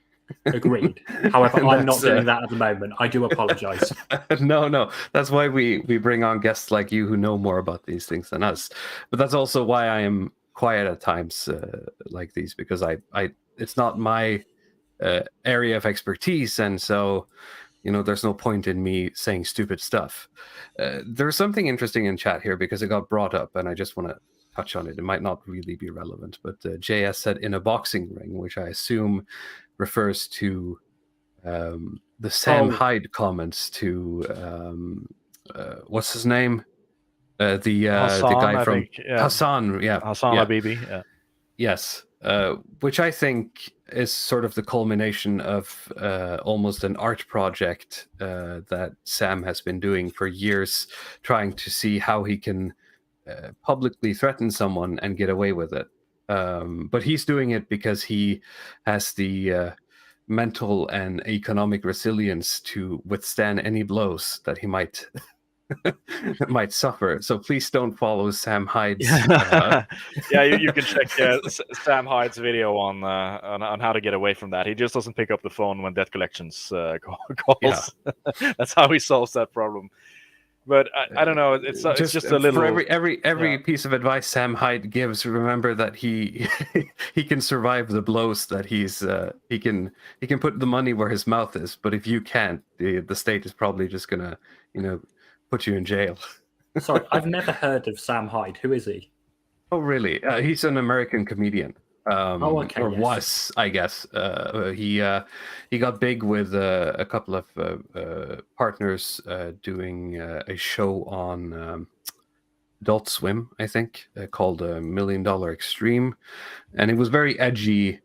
Agreed. However, I'm not doing that at the moment. I do apologize. No. That's why we bring on guests like you who know more about these things than us. But that's also why I am quiet at times like these, because I it's not my area of expertise, and so there's no point in me saying stupid stuff. There's something interesting in chat here because it got brought up, and I just want to touch on it. It might not really be relevant, but JS said in a boxing ring, which I assume refers to the Sam Hyde comments to what's his name? Hassan, the guy from Hassan, Hassan Habibi, yes, which I think is sort of the culmination of almost an art project that Sam has been doing for years, trying to see how he can publicly threaten someone and get away with it. But he's doing it because he has the mental and economic resilience to withstand any blows that he might suffer. So please don't follow Sam Hyde's. You can check Sam Hyde's video on how to get away from that. He just doesn't pick up the phone when debt collections calls. That's how he solves that problem. But I don't know. It's just a little. For every piece of advice Sam Hyde gives, remember that he can survive the blows. That he can put the money where his mouth is. But if you can't, the state is probably just gonna put you in jail. Sorry, I've never heard of Sam Hyde. Who is he? Oh, really? He's an American comedian. Was, I guess. He got big with a couple of partners doing a show on Adult Swim, I think, called $1 Million Extreme. And it was very edgy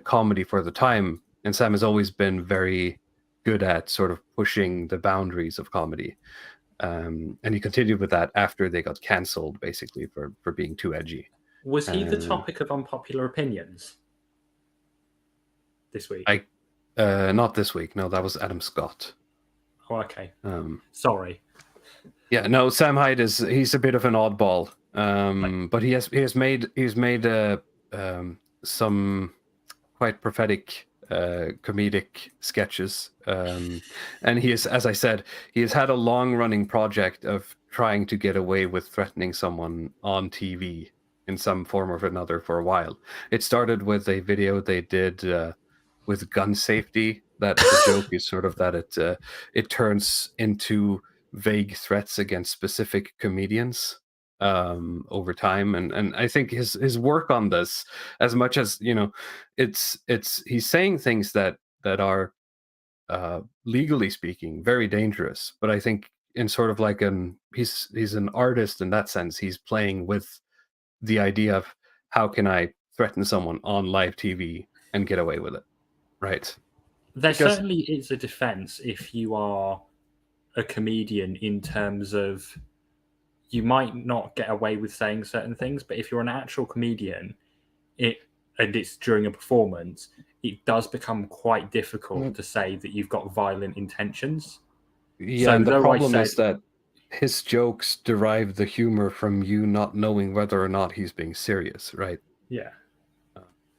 comedy for the time. And Sam has always been very good at sort of pushing the boundaries of comedy. And he continued with that after they got canceled, basically, for being too edgy. Was he the topic of Unpopular Opinions this week? Not this week. No, that was Adam Scott. Oh, okay. Sorry. Yeah, no, Sam Hyde he's a bit of an oddball. But he's made some quite prophetic comedic sketches. And he is, as I said, he has had a long running project of trying to get away with threatening someone on TV in some form or another for a while. It started with a video they did with gun safety. That the joke is sort of that it turns into vague threats against specific comedians over time, and I think his work on this, as much as it's he's saying things that are legally speaking very dangerous, but I think in sort of like he's an artist in that sense. He's playing with the idea of how can I threaten someone on live TV and get away with it, right? There certainly is a defense if you are a comedian, in terms of you might not get away with saying certain things, but if you're an actual comedian, and it's during a performance, it does become quite difficult to say that you've got violent intentions. Yeah, so and the problem is that his jokes derive the humor from you not knowing whether or not he's being serious, right? Yeah.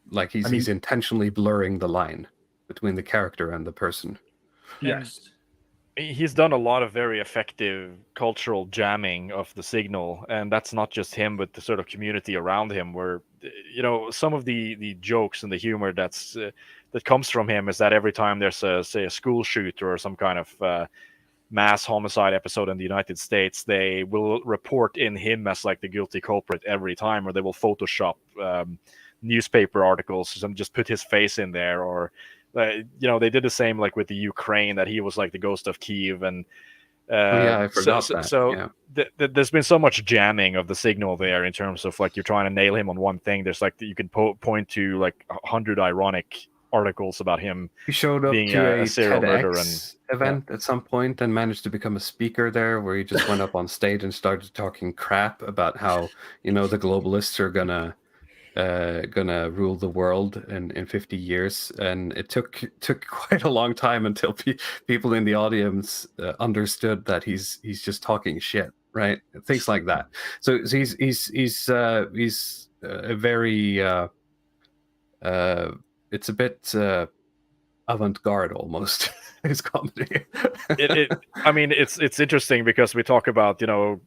Like he's intentionally blurring the line between the character and the person. Yes. He's done a lot of very effective cultural jamming of the signal, and that's not just him, but the sort of community around him, where, you know, some of the jokes and the humor that comes from him is that every time there's a school shooter or some kind of mass homicide episode in the United States, they will report in him as like the guilty culprit every time, or they will Photoshop newspaper articles and just put his face in there, or you know, they did the same like with the Ukraine, that he was like the ghost of Kiev, and I forgot that. So there's been so much jamming of the signal there, in terms of like you're trying to nail him on one thing. There's like you can point to like 100 ironic articles about him. He showed up being to a serial murderer TEDx event at some point and managed to become a speaker there, where he just went up on stage and started talking crap about how, you know, the globalists are gonna rule the world in 50 years, and it took quite a long time until people in the audience understood that he's just talking shit, right? Things like that. So he's a very it's a bit avant-garde almost, his comedy. I mean, it's interesting because we talk about, you know,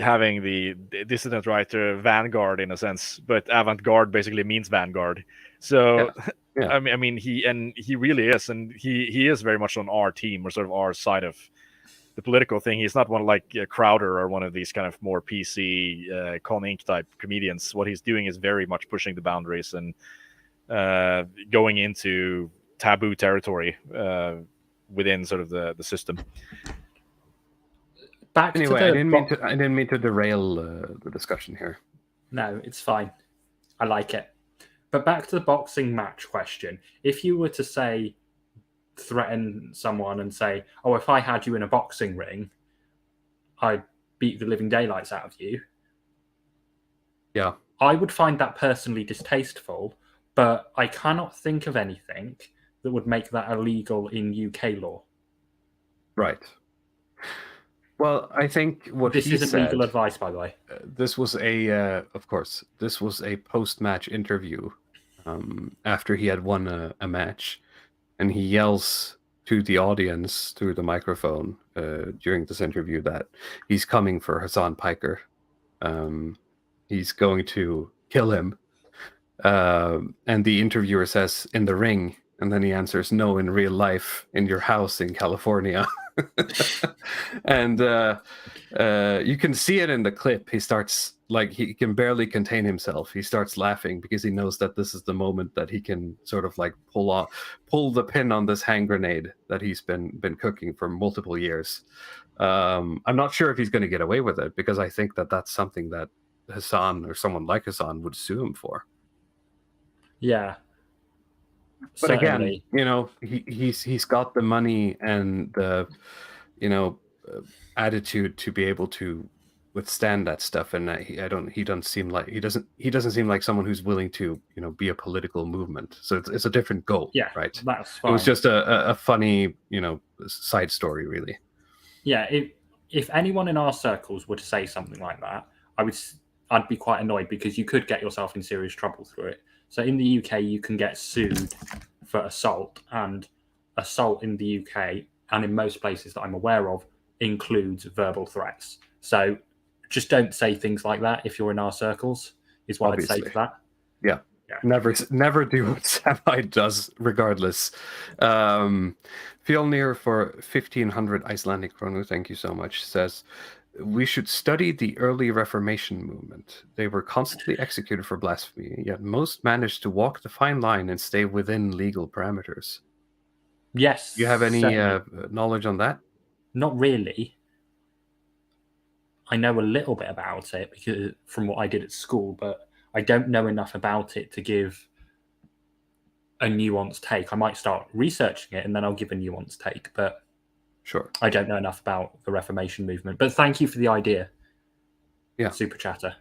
having the dissident writer vanguard in a sense, but avant-garde basically means vanguard. So yeah. I mean he really is, and he is very much on our team, or sort of our side of the political thing. He's not one like Crowder or one of these kind of more PC Con Inc type comedians. What he's doing is very much pushing the boundaries and going into taboo territory within sort of the system. I didn't mean to derail the discussion here. No, it's fine. I like it. But back to the boxing match question. If you were to threaten someone and say, "Oh, if I had you in a boxing ring, I'd beat the living daylights out of you." Yeah. I would find that personally distasteful, but I cannot think of anything that would make that illegal in UK law. Right. Well, I think this isn't legal advice, by the way. This was of course, this was a post-match interview after he had won a match, and he yells to the audience through the microphone during this interview that he's coming for Hassan Piker. He's going to kill him. And the interviewer says, "In the ring," and then he answers, "No, in real life, in your house in California." And you can see it in the clip. He starts, like, he can barely contain himself. He starts laughing because he knows that this is the moment that he can sort of like pull the pin on this hand grenade that he's been cooking for multiple years. I'm not sure if he's going to get away with it, because I think that that's something that Hassan or someone like Hassan would sue him for. Yeah. But again, you know, he's got the money and the, you know, attitude to be able to withstand that stuff, and he doesn't seem like someone who's willing to, you know, be a political movement. So it's a different goal. Yeah, right. That's fine. It was just a funny, you know, side story, really. Yeah. If anyone in our circles were to say something like that, I'd be quite annoyed, because you could get yourself in serious trouble through it. So in the UK, you can get sued for assault, and assault in the UK and in most places that I'm aware of includes verbal threats. So just don't say things like that if you're in our circles, is what Obviously. I'd say to that. Yeah. Never do what Samite does, regardless. Fjolnir for 1,500 Icelandic kroner, thank you so much, says, "We should study the early Reformation movement. They were constantly executed for blasphemy, yet most managed to walk the fine line and stay within legal parameters." Yes. Do you have any knowledge on that? Not really. I know a little bit about it because from what I did at school, but I don't know enough about it to give a nuanced take. I might start researching it and then I'll give a nuanced take, but sure, I don't know enough about the Reformation movement. But thank you for the idea. Yeah. Super chatter.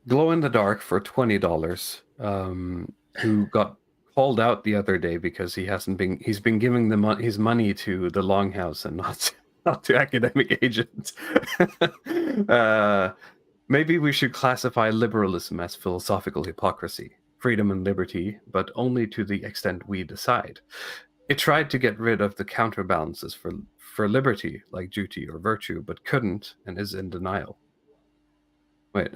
Glow in the Dark for $20, who got called out the other day because he's been giving his money to the Longhouse and not to academic agents. Maybe we should classify liberalism as philosophical hypocrisy, freedom and liberty, but only to the extent we decide. It tried to get rid of the counterbalances for liberty, like duty or virtue, but couldn't and is in denial. Wait,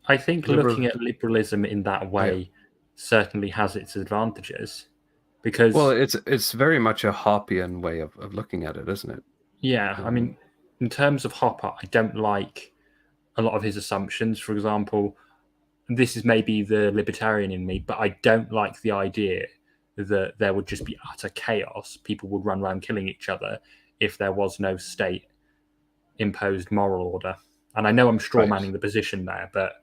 I think looking at liberalism in that way certainly has its advantages, because it's very much a Hoppian way of looking at it, isn't it? Yeah, I mean, in terms of Hopper, I don't like a lot of his assumptions. For example, this is maybe the libertarian in me, but I don't like the idea that there would just be utter chaos. People would run around killing each other if there was no state-imposed moral order. And I know I'm straw-manning the position there, but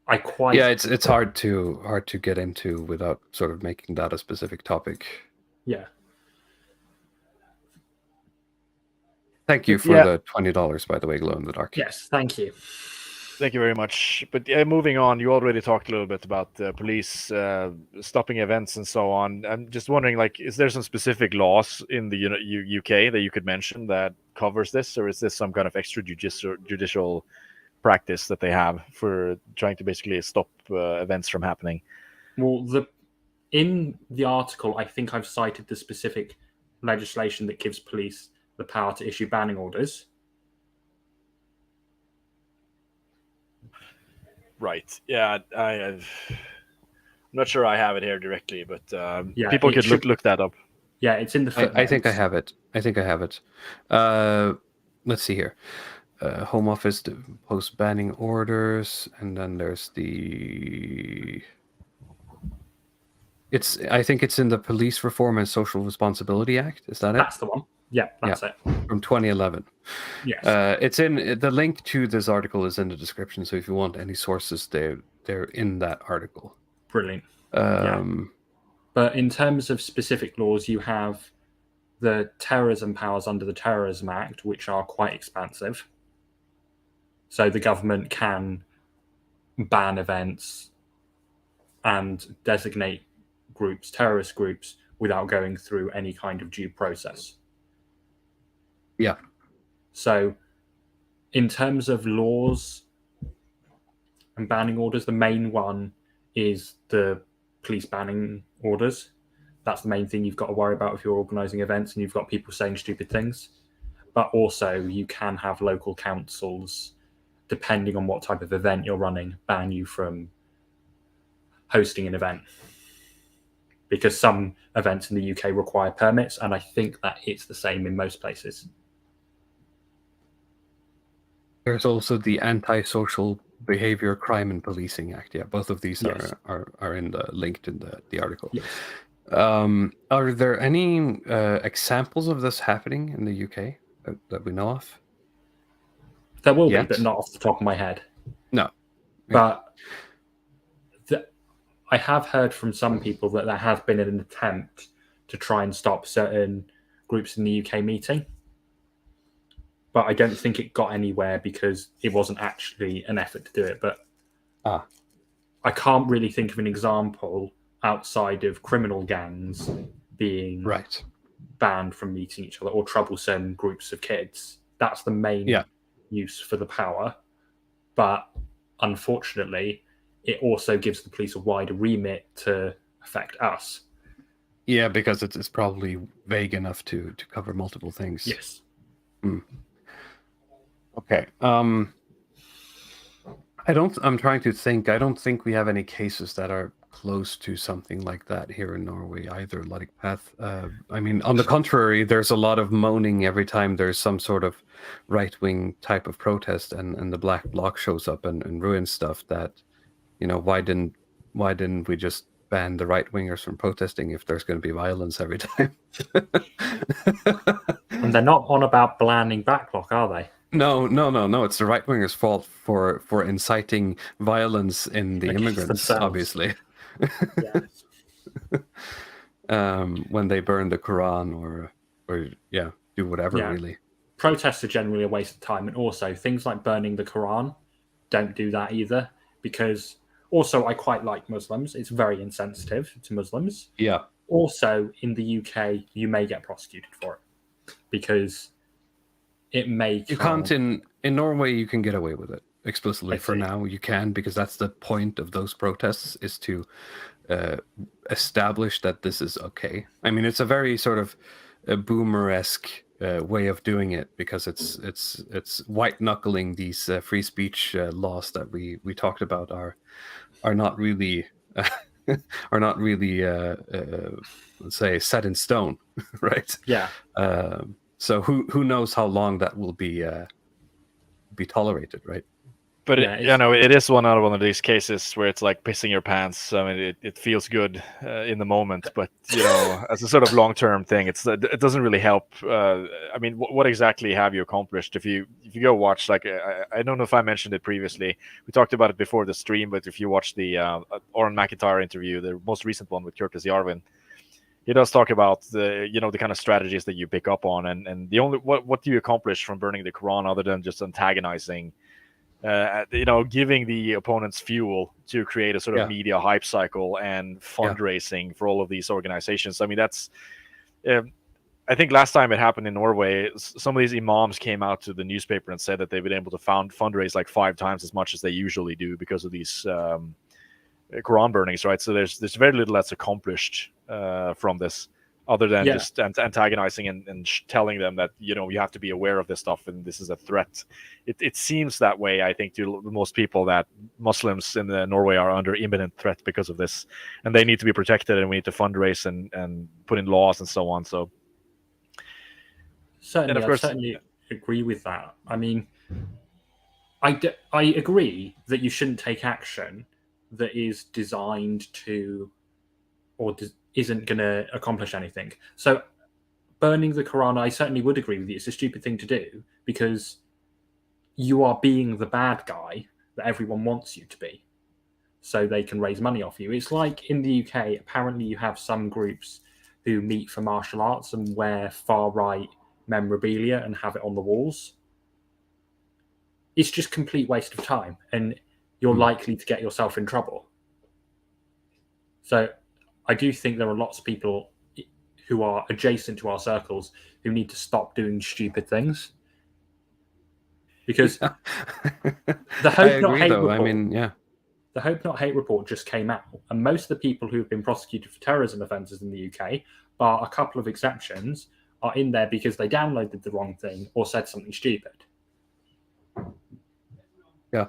it's hard to get into without sort of making that a specific topic. Yeah. Thank you for the $20, by the way, Glow in the Dark. Yes, thank you. Thank you very much. But moving on, you already talked a little bit about police stopping events and so on. I'm just wondering, is there some specific laws in the UK that you could mention that covers this, or is this some kind of extrajudicial practice that they have for trying to basically stop events from happening? Well, in the article, I think I've cited the specific legislation that gives police the power to issue banning orders. Right. Yeah, I'm not sure I have it here directly, but people could look that up. Yeah, it's in the footnotes. I think I have it. Let's see here. Home Office to post banning orders, and then there's I think it's in the Police Reform and Social Responsibility Act. Is that it? That's the one. Yeah, that's it. From 2011. Yes. It's in the link to this article is in the description. So if you want any sources, they're in that article. Brilliant. But in terms of specific laws, you have the terrorism powers under the Terrorism Act, which are quite expansive. So the government can ban events and designate groups, terrorist groups, without going through any kind of due process. Yeah. So in terms of laws and banning orders, the main one is the police banning orders. That's the main thing you've got to worry about if you're organising events and you've got people saying stupid things. But also you can have local councils, depending on what type of event you're running, ban you from hosting an event. Because some events in the UK require permits, and I think that it's the same in most places. There's also the Anti-Social Behavior Crime and Policing Act. Yeah, both of these are linked in the article. Yes. Are there any examples of this happening in the UK that we know of? There will be, but not off the top of my head. No. But I have heard from some people that there has been an attempt to try and stop certain groups in the UK meeting. But I don't think it got anywhere because it wasn't actually an effort to do it. But I can't really think of an example outside of criminal gangs being banned from meeting each other or troublesome groups of kids. That's the main use for the power. But unfortunately, it also gives the police a wider remit to affect us. Yeah, because it's probably vague enough to cover multiple things. Yes. Okay. I'm trying to think. I don't think we have any cases that are close to something like that here in Norway either, like Path. I mean, on the contrary, there's a lot of moaning every time there's some sort of right-wing type of protest and the Black Bloc shows up and ruins stuff that, why didn't we just ban the right-wingers from protesting if there's going to be violence every time? And they're not on about banning Black Bloc, are they? No. It's the right wingers' fault for inciting violence in the Against immigrants, themselves. obviously. Yes. When they burn the Quran or do whatever, really. Protests are generally a waste of time, and also things like burning the Quran, don't do that either, because also I quite like Muslims. It's very insensitive to Muslims. Yeah. Also, in the UK, you may get prosecuted for it because it may. You can't in Norway. You can get away with it explicitly for now. You can, because that's the point of those protests, is to establish that this is okay. I mean, it's a very sort of boomer-esque way of doing it, because it's white knuckling these free speech laws that we talked about are not really let's say set in stone, right? Yeah. So who knows how long that will be tolerated, right? But it is one of these cases where it's like pissing your pants. I mean, it feels good in the moment, but as a sort of long-term thing, it doesn't really help. I mean, what exactly have you accomplished? If you go watch, like, I don't know if I mentioned it previously. We talked about it before the stream, but if you watch the Oren McIntyre interview, the most recent one with Curtis Yarvin, he does talk about the kind of strategies that you pick up on, and the only what do you accomplish from burning the Quran other than just antagonizing. Giving the opponents fuel to create a sort of media hype cycle and fundraising for all of these organizations. I mean, that's. I think last time it happened in Norway, some of these imams came out to the newspaper and said that they've been able to fundraise like 5 times as much as they usually do because of these Quran burnings, right? So there's very little that's accomplished from this, other than just antagonizing and telling them that you have to be aware of this stuff and this is a threat. It seems that way, I think, to most people, that Muslims in Norway are under imminent threat because of this, and they need to be protected, and we need to fundraise and put in laws and so on. So certainly, I certainly agree with that. I mean, I agree that you shouldn't take action that is designed to or isn't going to accomplish anything. So burning the Quran, I certainly would agree with you. It's a stupid thing to do because you are being the bad guy that everyone wants you to be, so they can raise money off you. It's like in the UK, apparently you have some groups who meet for martial arts and wear far-right memorabilia and have it on the walls. It's just complete waste of time, and you're likely to get yourself in trouble. So I do think there are lots of people who are adjacent to our circles who need to stop doing stupid things. Because the Hope Not Hate report, the Hope Not Hate report just came out, and most of the people who have been prosecuted for terrorism offences in the UK, bar a couple of exceptions, are in there because they downloaded the wrong thing or said something stupid. Yeah.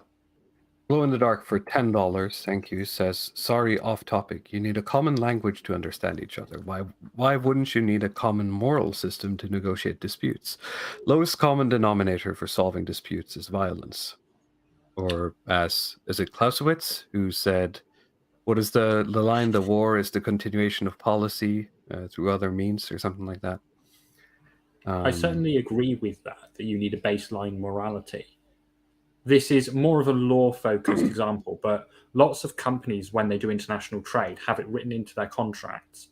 Glow in the Dark for $10, thank you, says, sorry, off topic. You need a common language to understand each other. Why wouldn't you need a common moral system to negotiate disputes? Lowest common denominator for solving disputes is violence. Or is it Clausewitz who said, what is the line? The war is the continuation of policy through other means, or something like that. I certainly agree with that you need a baseline morality. This is more of a law-focused example, but lots of companies, when they do international trade, have it written into their contracts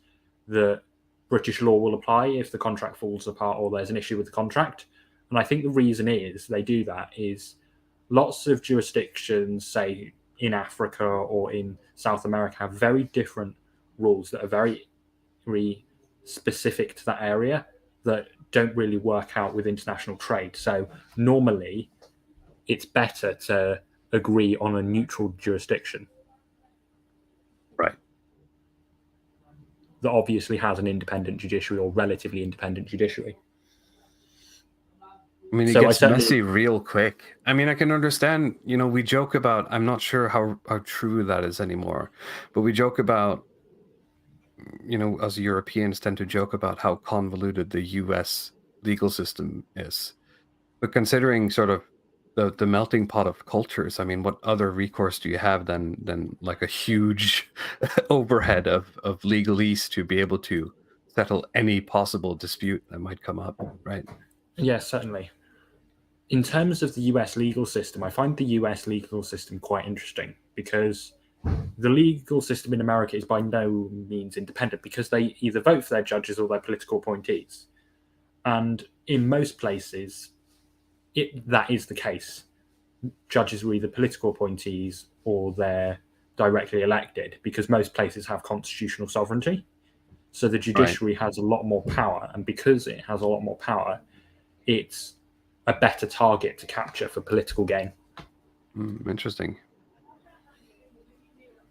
that British law will apply if the contract falls apart or there's an issue with the contract. And I think the reason is they do that is lots of jurisdictions, say in Africa or in South America, have very different rules that are very, very specific to that area that don't really work out with international trade. So normally it's better to agree on a neutral jurisdiction. Right. That obviously has an independent judiciary or relatively independent judiciary. I mean, it gets messy real quick. I mean, I can understand, we joke about, I'm not sure how true that is anymore, but we joke about, as Europeans tend to joke about how convoluted the US legal system is. But considering sort of the melting pot of cultures, I mean, what other recourse do you have than like a huge overhead of legalese to be able to settle any possible dispute that might come up, right? Yeah, certainly. in terms of the US legal system, I find the US legal system quite interesting because the legal system in America is by no means independent because they either vote for their judges or their political appointees. And in most places, that is the case. Judges are either political appointees or they're directly elected because most places have constitutional sovereignty. So the judiciary has a lot more power. And because it has a lot more power, it's a better target to capture for political gain. Interesting.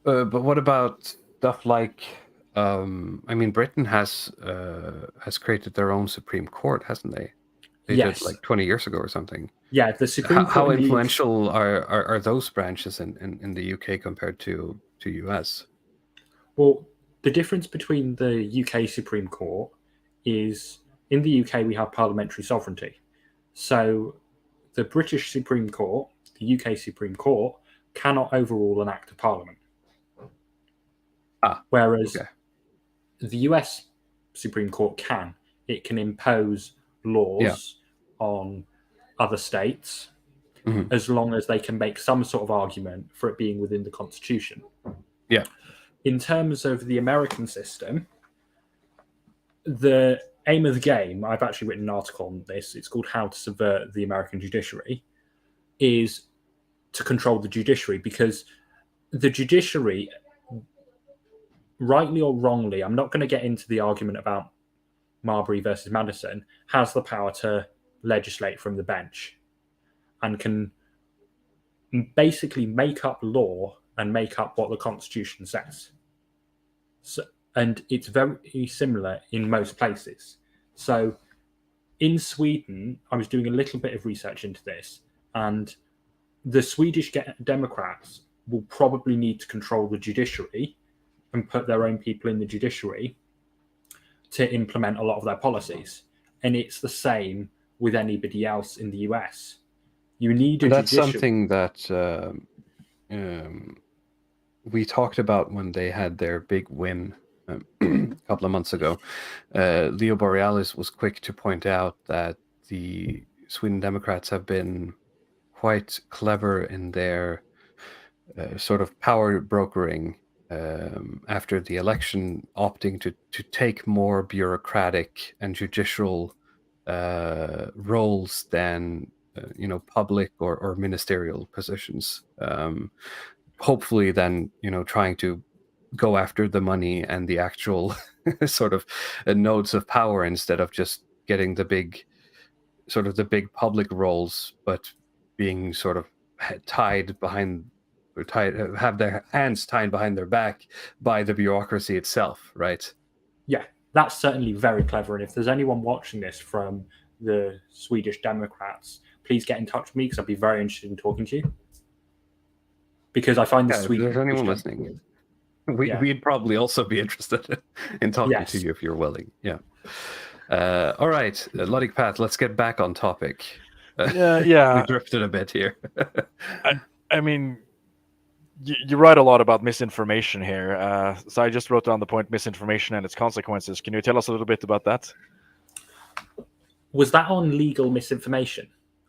But what about stuff like, Britain has created their own Supreme Court, hasn't they? They did like 20 years ago or something. Yeah, the Supreme Court. How influential are those branches in the UK compared to US? Well, the difference between the UK Supreme Court is in the UK we have parliamentary sovereignty. So the British Supreme Court, the UK Supreme Court, cannot overrule an act of Parliament. Whereas the US Supreme Court can. It can impose laws on other states as long as they can make some sort of argument for it being within the Constitution. Yeah. In terms of the American system, the aim of the game, I've actually written an article on this, it's called How to Subvert the American Judiciary, is to control the judiciary because the judiciary, rightly or wrongly, I'm not going to get into the argument about Marbury versus Madison, has the power to legislate from the bench and can basically make up law and make up what the Constitution says. So, and it's very similar in most places. So in Sweden, I was doing a little bit of research into this, and the Swedish Democrats will probably need to control the judiciary and put their own people in the judiciary to implement a lot of their policies. And it's the same with anybody else in the US. You need a That's judiciary. Something that we talked about when they had their big win a couple of months ago. Leo Borealis was quick to point out that the Sweden Democrats have been quite clever in their sort of power brokering after the election, opting to take more bureaucratic and judicial roles than public or ministerial positions. Hopefully then trying to go after the money and the actual sort of nodes of power instead of just getting the big public roles, but being sort of have their hands tied behind their back by the bureaucracy itself, right? Yeah, that's certainly very clever. And if there's anyone watching this from the Swedish Democrats, please get in touch with me because I'd be very interested in talking to you. Because I find the Swedish... If there's anyone listening, we'd probably also be interested in talking to you if you're willing. Yeah. All right, Ludwig Pat, let's get back on topic. Yeah. We drifted a bit here. I mean, you write a lot about misinformation here. So I just wrote down the point misinformation and its consequences. Can you tell us a little bit about that? Was that on legal misinformation?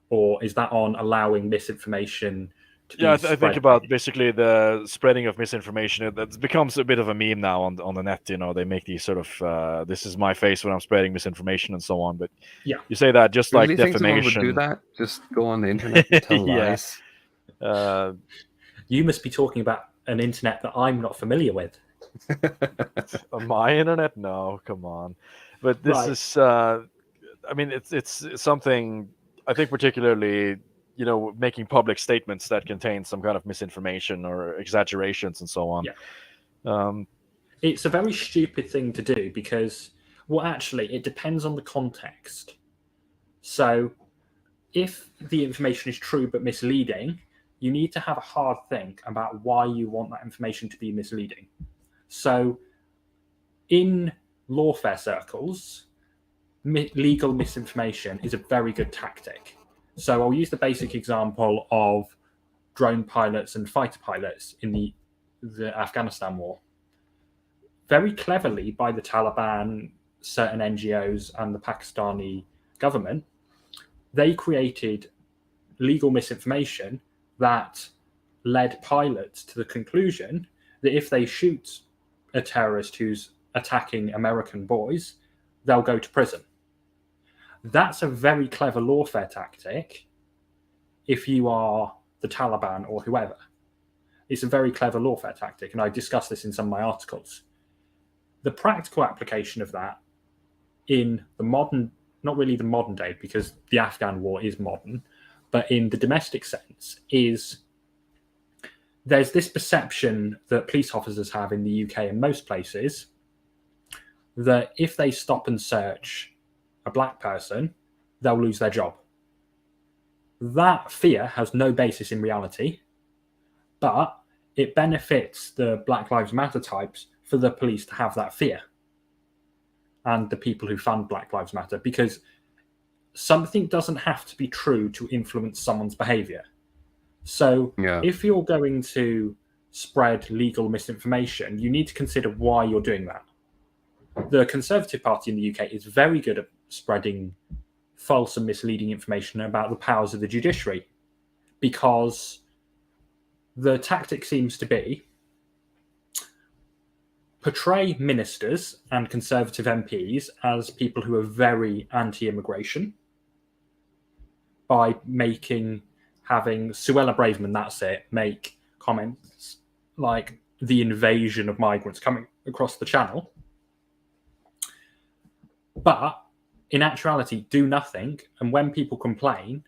Or is that on allowing misinformation to be I think about basically the spreading of misinformation. That becomes a bit of a meme now on the net. They make these sort of this is my face when I'm spreading misinformation and so on. But you say that just really like think defamation. Someone would do that? Just go on the internet and tell lies? You must be talking about an internet that I'm not familiar with. My internet? No, come on. But this is, it's something I think particularly, making public statements that contain some kind of misinformation or exaggerations and so on. Yeah. It's a very stupid thing to do because, actually, it depends on the context. So if the information is true but misleading, you need to have a hard think about why you want that information to be misleading. So in lawfare circles, legal misinformation is a very good tactic. So I'll use the basic example of drone pilots and fighter pilots in the Afghanistan war. Very cleverly by the Taliban, certain NGOs and the Pakistani government, they created legal misinformation that led pilots to the conclusion that if they shoot a terrorist who's attacking American boys, they'll go to prison. That's a very clever lawfare tactic if you are the Taliban or whoever. It's a very clever lawfare tactic, and I discuss this in some of my articles. The practical application of that in the modern, not really the modern day, because the Afghan war is modern, but in the domestic sense, is there's this perception that police officers have in the UK and most places that if they stop and search a black person, they'll lose their job. That fear has no basis in reality, but it benefits the Black Lives Matter types for the police to have that fear, and the people who fund Black Lives Matter, because something doesn't have to be true to influence someone's behavior. So if you're going to spread legal misinformation, you need to consider why you're doing that. The Conservative Party in the UK is very good at spreading false and misleading information about the powers of the judiciary, because the tactic seems to be portray ministers and Conservative MPs as people who are very anti-immigration by having Suella Braverman, that's it, make comments like the invasion of migrants coming across the channel. But in actuality, do nothing. And when people complain,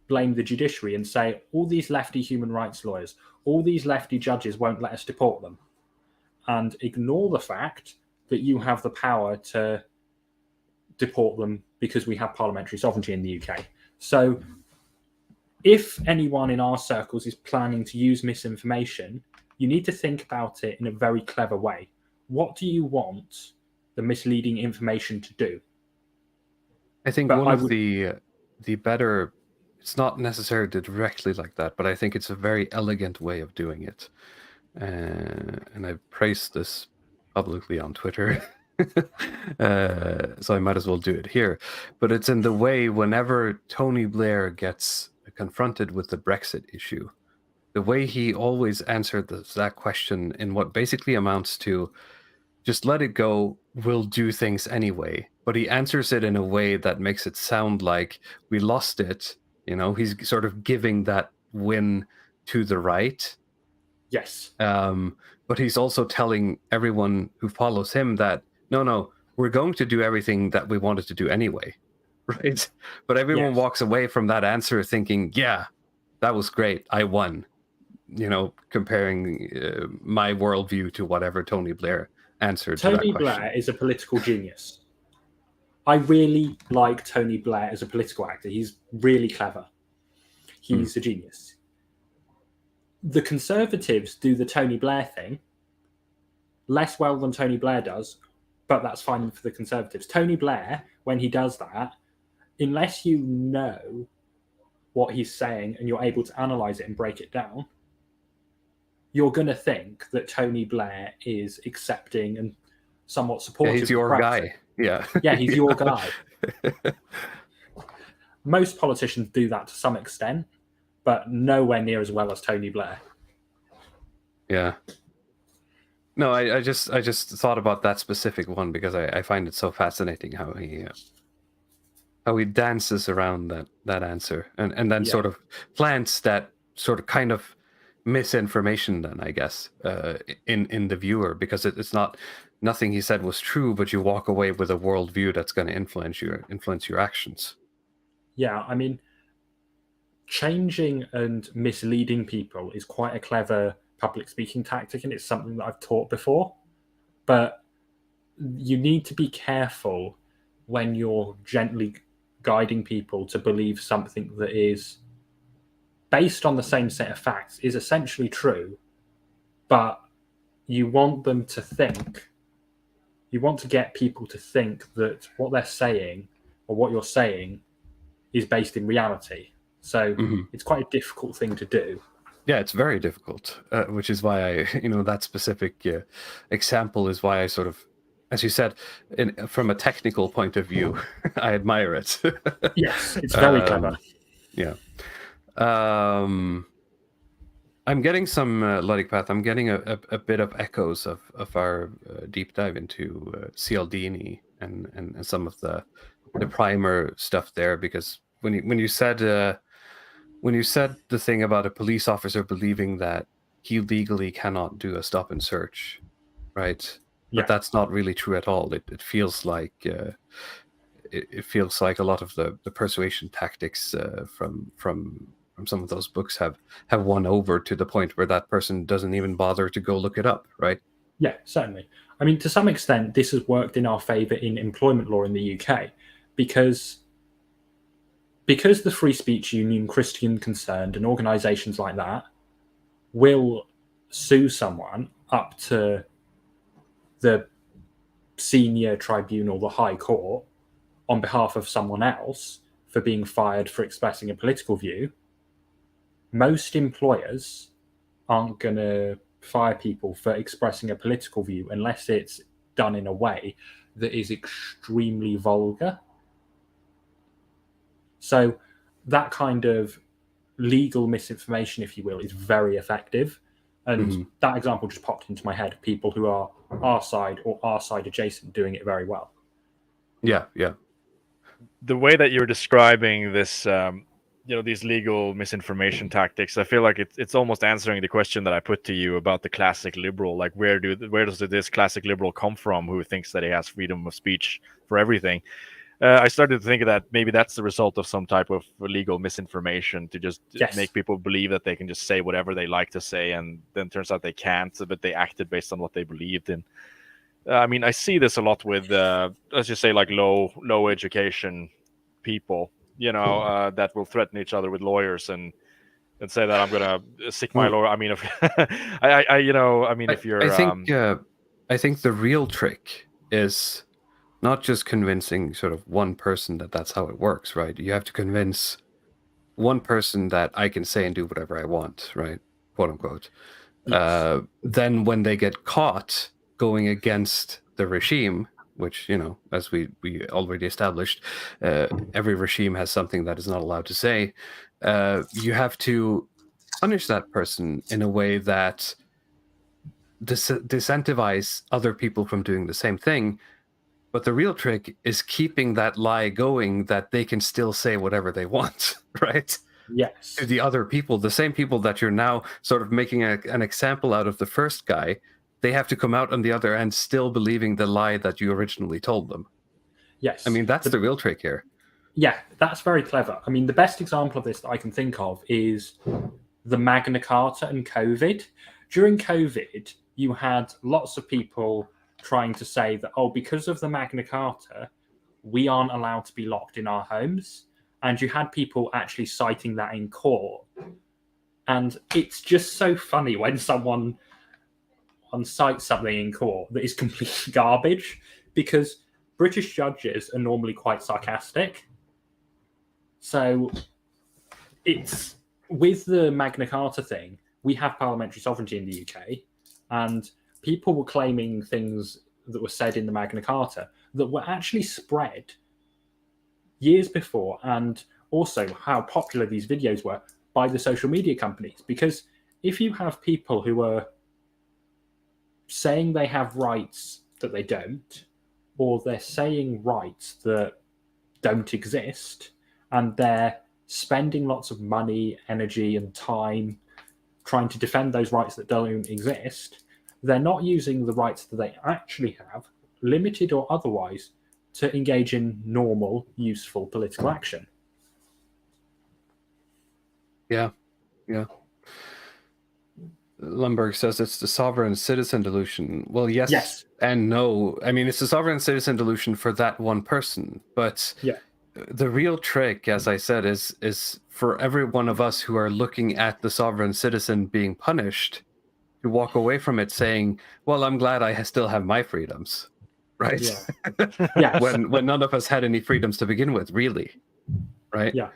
blame the judiciary and say, all these lefty human rights lawyers, all these lefty judges won't let us deport them. And ignore the fact that you have the power to deport them because we have parliamentary sovereignty in the UK. So if anyone in our circles is planning to use misinformation, you need to think about it in a very clever way. What do you want the misleading information to do? I think one of the better, it's not necessarily directly like that, but I think it's a very elegant way of doing it. And I've praised this publicly on Twitter, so I might as well do it here. But it's in the way whenever Tony Blair gets confronted with the Brexit issue, the way he always answered that question in what basically amounts to, just let it go, we'll do things anyway. But he answers it in a way that makes it sound like we lost it. You know, he's sort of giving that win to the right. Yes. But he's also telling everyone who follows him that, no, we're going to do everything that we wanted to do anyway. Right? But everyone walks away from that answer thinking, yeah, that was great. I won. You know, comparing my worldview to whatever Tony Blair answered. Tony Blair is a political genius. I really like Tony Blair as a political actor. He's really clever. He's a genius. The Conservatives do the Tony Blair thing less well than Tony Blair does, but that's fine for the Conservatives. Tony Blair, when he does that, unless you know what he's saying and you're able to analyze it and break it down, you're going to think that Tony Blair is accepting and somewhat supportive. Yeah, he's your guy. Yeah. Yeah, he's your guy. Most politicians do that to some extent, but nowhere near as well as Tony Blair. Yeah. No, I just thought about that specific one because I find it so fascinating how he dances around that answer and then sort of plants that sort of kind of misinformation then, I guess, in the viewer, because it's not, nothing he said was true, but you walk away with a worldview that's going to influence your actions. Yeah, I mean, changing and misleading people is quite a clever public speaking tactic, and it's something that I've taught before. But you need to be careful when you're gently guiding people to believe something that is based on the same set of facts, is essentially true, but you want them to think, you want to get people to think that what they're saying or what you're saying is based in reality. So it's quite a difficult thing to do. Yeah, it's very difficult, which is why I, that specific example is why I sort of, as you said, from a technical point of view, I admire it. Yes, it's very clever. Yeah. I'm getting some Luddic Path. I'm getting a bit of echoes of our deep dive into CLD and some of the primer stuff there, because when you said the thing about a police officer believing that he legally cannot do a stop and search, right? But that's not really true at all. It feels like it feels like a lot of the persuasion tactics from some of those books have won over to the point where that person doesn't even bother to go look it up, right? Yeah, certainly. I mean, to some extent, this has worked in our favour in employment law in the UK, because the Free Speech Union, Christian Concerned, and organisations like that will sue someone up to the senior tribunal, the High Court, on behalf of someone else for being fired for expressing a political view. Most employers aren't going to fire people for expressing a political view unless it's done in a way that is extremely vulgar. So that kind of legal misinformation, if you will, is very effective. And that example just popped into my head. People who are our side or our side adjacent doing it very well. Yeah. The way that you're describing this, these legal misinformation tactics, I feel like it's almost answering the question that I put to you about the classic liberal. Like, where does this classic liberal come from who thinks that he has freedom of speech for everything? I started to think that maybe that's the result of some type of legal misinformation to just make people believe that they can just say whatever they like to say, and then turns out they can't, but they acted based on what they believed in. I mean, I see this a lot with, let's just say, like low education people, that will threaten each other with lawyers and say that I'm gonna stick my lawyer. I mean, I think the real trick is not just convincing sort of one person that that's how it works, right? You have to convince one person that I can say and do whatever I want, right? Quote unquote. Yes. Then when they get caught going against the regime, which, as we already established, every regime has something that is not allowed to say, you have to punish that person in a way that disincentivize other people from doing the same thing. But the real trick is keeping that lie going, that they can still say whatever they want, right? Yes. To the other people, the same people that you're now sort of making an example out of the first guy, they have to come out on the other end still believing the lie that you originally told them. Yes. I mean, that's the real trick here. Yeah, that's very clever. I mean, the best example of this that I can think of is the Magna Carta and COVID. During COVID, you had lots of people trying to say that, because of the Magna Carta, we aren't allowed to be locked in our homes. And you had people actually citing that in court. And it's just so funny when someone cites something in court that is completely garbage, because British judges are normally quite sarcastic. So it's with the Magna Carta thing, we have parliamentary sovereignty in the UK, and people were claiming things that were said in the Magna Carta that were actually spread years before, and also how popular these videos were by the social media companies. Because if you have people who are saying they have rights that they don't, or they're saying rights that don't exist, and they're spending lots of money, energy, and time trying to defend those rights that don't exist, they're not using the rights that they actually have, limited or otherwise, to engage in normal, useful political action. Yeah. Lumberg says it's the sovereign citizen delusion. Well, yes and no. I mean, it's the sovereign citizen delusion for that one person, but the real trick, as I said, is for every one of us who are looking at the sovereign citizen being punished to walk away from it saying, well, I'm glad I still have my freedoms, right? Yeah. when none of us had any freedoms to begin with, really, right? Yeah.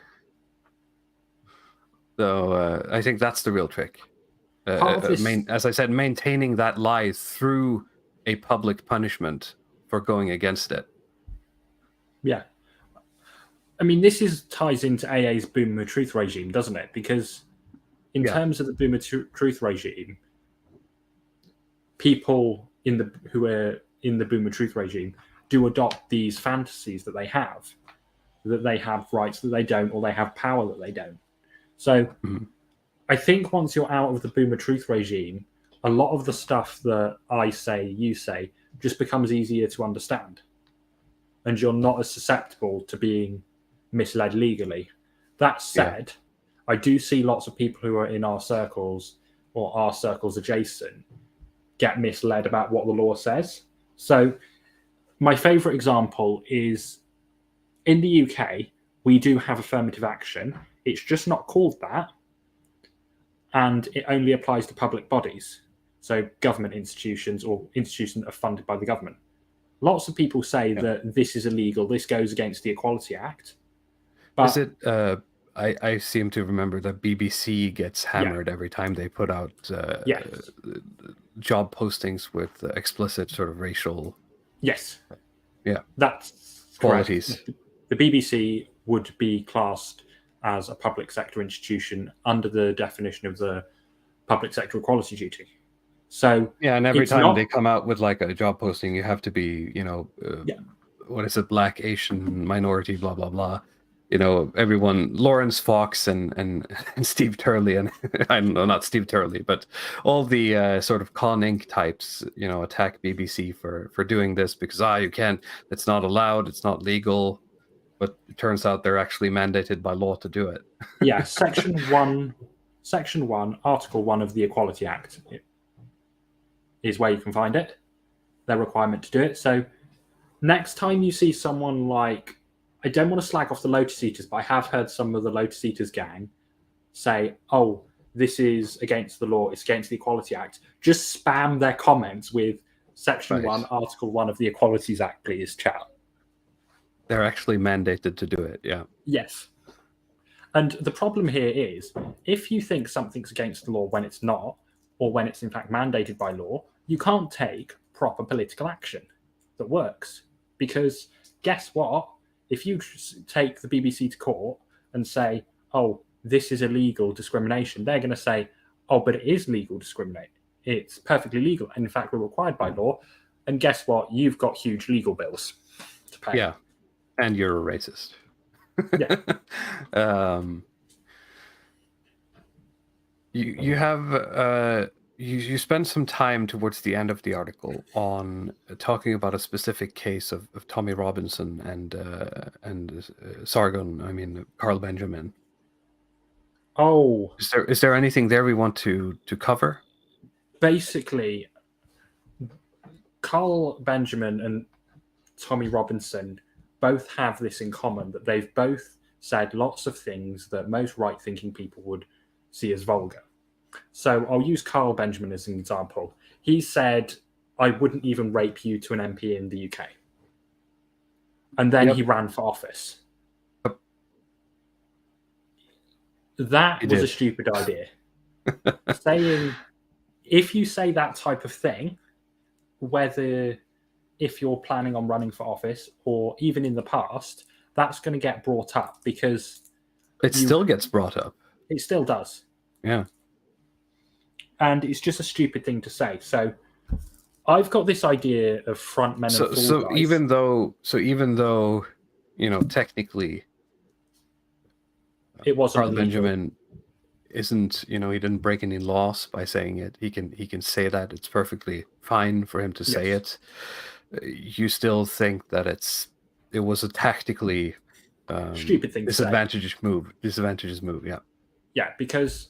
So I think that's the real trick. As I said, maintaining that lie through a public punishment for going against it. Yeah. I mean, ties into AA's Boomer Truth regime, doesn't it? Because in terms of the Boomer Truth regime, people who are in the Boomer Truth regime do adopt these fantasies that they have rights that they don't, or they have power that they don't. So I think once you're out of the Boomer Truth regime, a lot of the stuff that I say, you say, just becomes easier to understand. And you're not as susceptible to being misled legally. That said, I do see lots of people who are in our circles or our circles adjacent get misled about what the law says. So my favourite example is in the UK, we do have affirmative action. It's just not called that. And it only applies to public bodies. So government institutions or institutions that are funded by the government. Lots of people say that this is illegal. This goes against the Equality Act. But is it? I seem to remember that BBC gets hammered every time they put out job postings with explicit sort of racial. Yes. Yeah. That's qualities. Correct. The BBC would be classed as a public sector institution under the definition of the public sector equality duty. So and every time they come out with like a job posting, you have to be, what is it, Black, Asian, minority, blah blah blah. Everyone, Lawrence Fox and Steve Turley, and I don't know, not Steve Turley, but all the sort of Con Inc. types, attack BBC for doing this because you can't, it's not allowed, it's not legal, but it turns out they're actually mandated by law to do it. Section 1, Article 1 of the Equality Act is where you can find it, their requirement to do it. So next time you see someone like, I don't want to slag off the Lotus Eaters, but I have heard some of the Lotus Eaters gang say, oh, this is against the law, it's against the Equality Act. Just spam their comments with Section 1, Article 1 of the Equalities Act, please, chat. They're actually mandated to do it, yeah. Yes. And the problem here is, if you think something's against the law when it's not, or when it's in fact mandated by law, you can't take proper political action that works. Because guess what? If you take the BBC to court and say, oh, this is illegal discrimination, they're going to say, oh, but it is legal discriminate. It's perfectly legal. And in fact, we're required by law. And guess what? You've got huge legal bills to pay. Yeah. And you're a racist. Yeah. You have you spend some time towards the end of the article on talking about a specific case of Tommy Robinson and Sargon. I mean Carl Benjamin. Oh, is there anything there we want to cover? Basically, Carl Benjamin and Tommy Robinson both have this in common, that they've both said lots of things that most right-thinking people would see as vulgar. So I'll use Carl Benjamin as an example. He said, I wouldn't even rape you to an MP in the UK. And then he ran for office. That was a stupid idea. Saying, if you say that type of thing, whether if you're planning on running for office or even in the past, that's going to get brought up because... It still gets brought up. It still does. Yeah. And it's just a stupid thing to say. So I've got this idea of front men and fall so guys. even though technically it wasn't Carl Benjamin isn't, he didn't break any laws by saying it. He can say that. It's perfectly fine for him to say it. You still think that it was a tactically stupid thing to say. Disadvantageous move, yeah. Yeah, because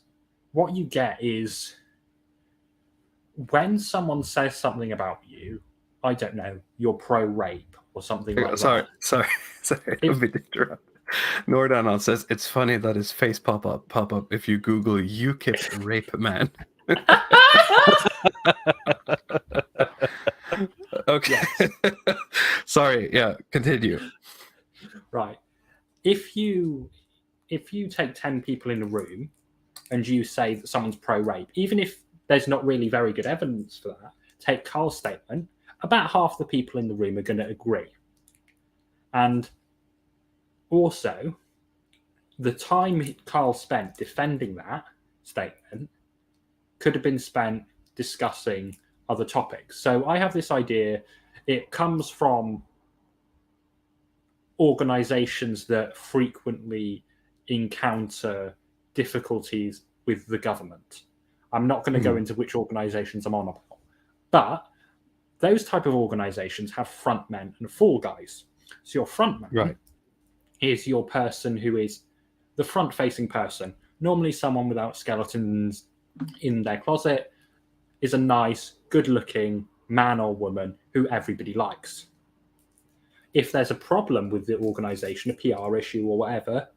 what you get is when someone says something about you, I don't know, you're pro-rape or something like that. Sorry. Let me interrupt. Nordanon says it's funny that his face pop up if you Google UKIP rape man. Okay. Sorry, yeah, continue. Right. If you take 10 people in a room and you say that someone's pro-rape, even if there's not really very good evidence for that, take Carl's statement, about half the people in the room are going to agree. And Also, the time Carl spent defending that statement could have been spent discussing other topics. So I have this idea. It comes from organizations that frequently encounter difficulties with the government. I'm not going to go into which organizations I'm on about, but those type of organizations have front men and fall guys. So your front man is your person who is the front-facing person, normally someone without skeletons in their closet, is a nice, good-looking man or woman who everybody likes. If there's a problem with the organization, a PR issue or whatever,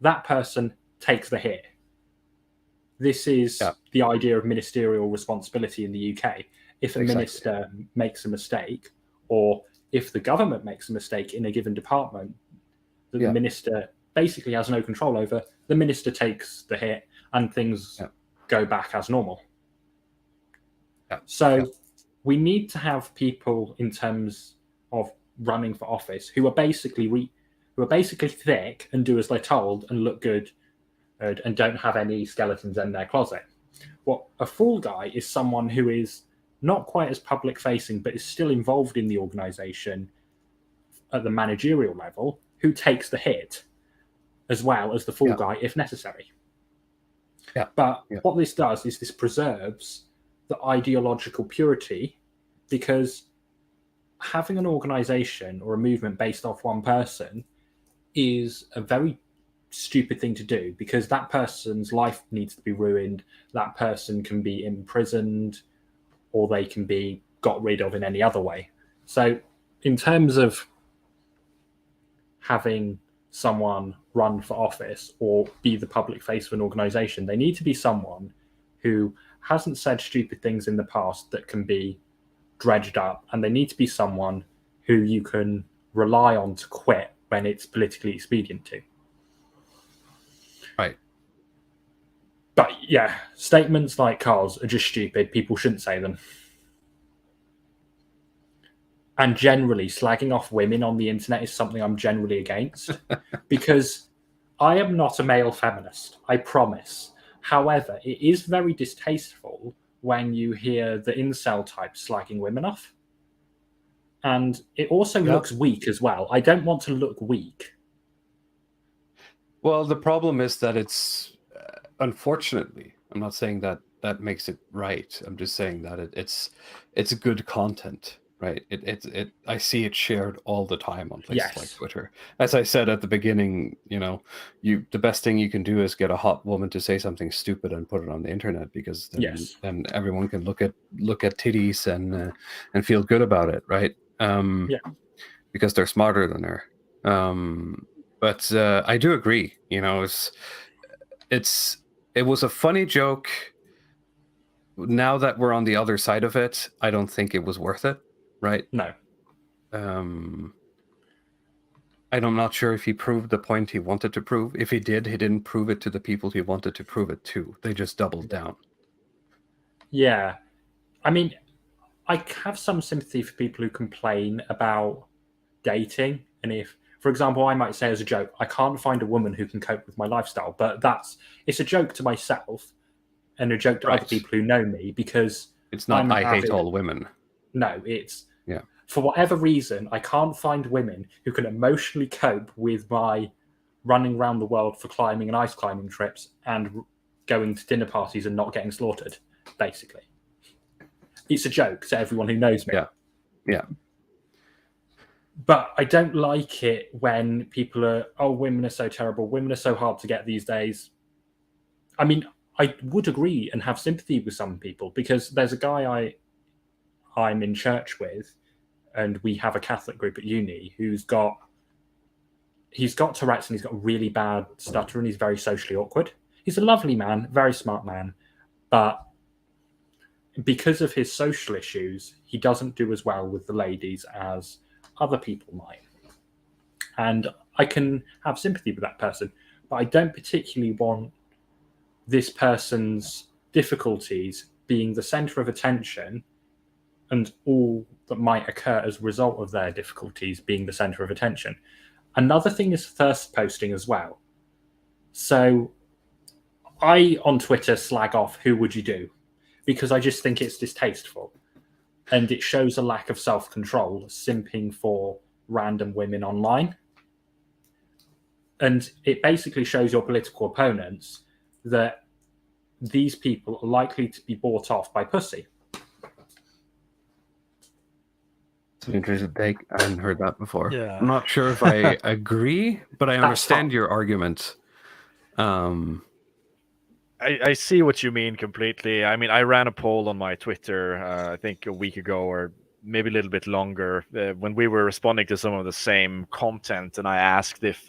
that person takes the hit. This is the idea of ministerial responsibility in the UK. If a minister makes a mistake, or if the government makes a mistake in a given department that the minister basically has no control over, the minister takes the hit and things go back as normal. So we need to have people in terms of running for office who are basically thick and do as they're told and look good and don't have any skeletons in their closet. What a fool guy is someone who is not quite as public facing but is still involved in the organization at the managerial level, who takes the hit as well as the fool guy if necessary. But what this does is this preserves the ideological purity, because having an organization or a movement based off one person is a very stupid thing to do, because that person's life needs to be ruined. That person can be imprisoned, or they can be got rid of in any other way. So in terms of having someone run for office or be the public face of an organization, they need to be someone who hasn't said stupid things in the past that can be dredged up, and they need to be someone who you can rely on to quit when it's politically expedient to. Right. But yeah, statements like Carl's are just stupid. People shouldn't say them. And generally, slagging off women on the internet is something I'm generally against, because I am not a male feminist, I promise. However, it is very distasteful when you hear the incel type slagging women off. And it also looks weak as well. I don't want to look weak. Well, the problem is that it's, unfortunately, I'm not saying that that makes it right. I'm just saying that it's good content, right? I see it shared all the time on places like Twitter. As I said at the beginning, the best thing you can do is get a hot woman to say something stupid and put it on the internet, because then everyone can look at titties and feel good about it, right? Because they're smarter than her. But I do agree. It was a funny joke. Now that we're on the other side of it, I don't think it was worth it. Right? No. I'm not sure if he proved the point he wanted to prove. If he did, he didn't prove it to the people he wanted to prove it to. They just doubled down. Yeah. I mean, I have some sympathy for people who complain about dating. And if, for example, I might say as a joke, I can't find a woman who can cope with my lifestyle. But it's a joke to myself and a joke to other people who know me, because it's not I hate all women. No, it's for whatever reason, I can't find women who can emotionally cope with my running around the world for climbing and ice climbing trips and going to dinner parties and not getting slaughtered, basically. It's a joke to everyone who knows me. Yeah. But I don't like it when people are, women are so terrible, women are so hard to get these days. I mean, I would agree and have sympathy with some people, because there's a guy I'm in church with, and we have a Catholic group at uni, he's got Tourette's and he's got a really bad stutter and he's very socially awkward. He's a lovely man, very smart man, but because of his social issues, he doesn't do as well with the ladies as other people might. And I can have sympathy with that person, but I don't particularly want this person's difficulties being the center of attention, and all that might occur as a result of their difficulties being the center of attention. Another thing is thirst posting as well. So I, on Twitter, slag off who would you do, because I just think it's distasteful. And it shows a lack of self-control, simping for random women online. And it basically shows your political opponents that these people are likely to be bought off by pussy. It's an interesting take. I hadn't heard that before. Yeah. I'm not sure if I agree, but I understand your argument. I see what you mean completely. I mean, I ran a poll on my Twitter, I think a week ago, or maybe a little bit longer, when we were responding to some of the same content, and I asked if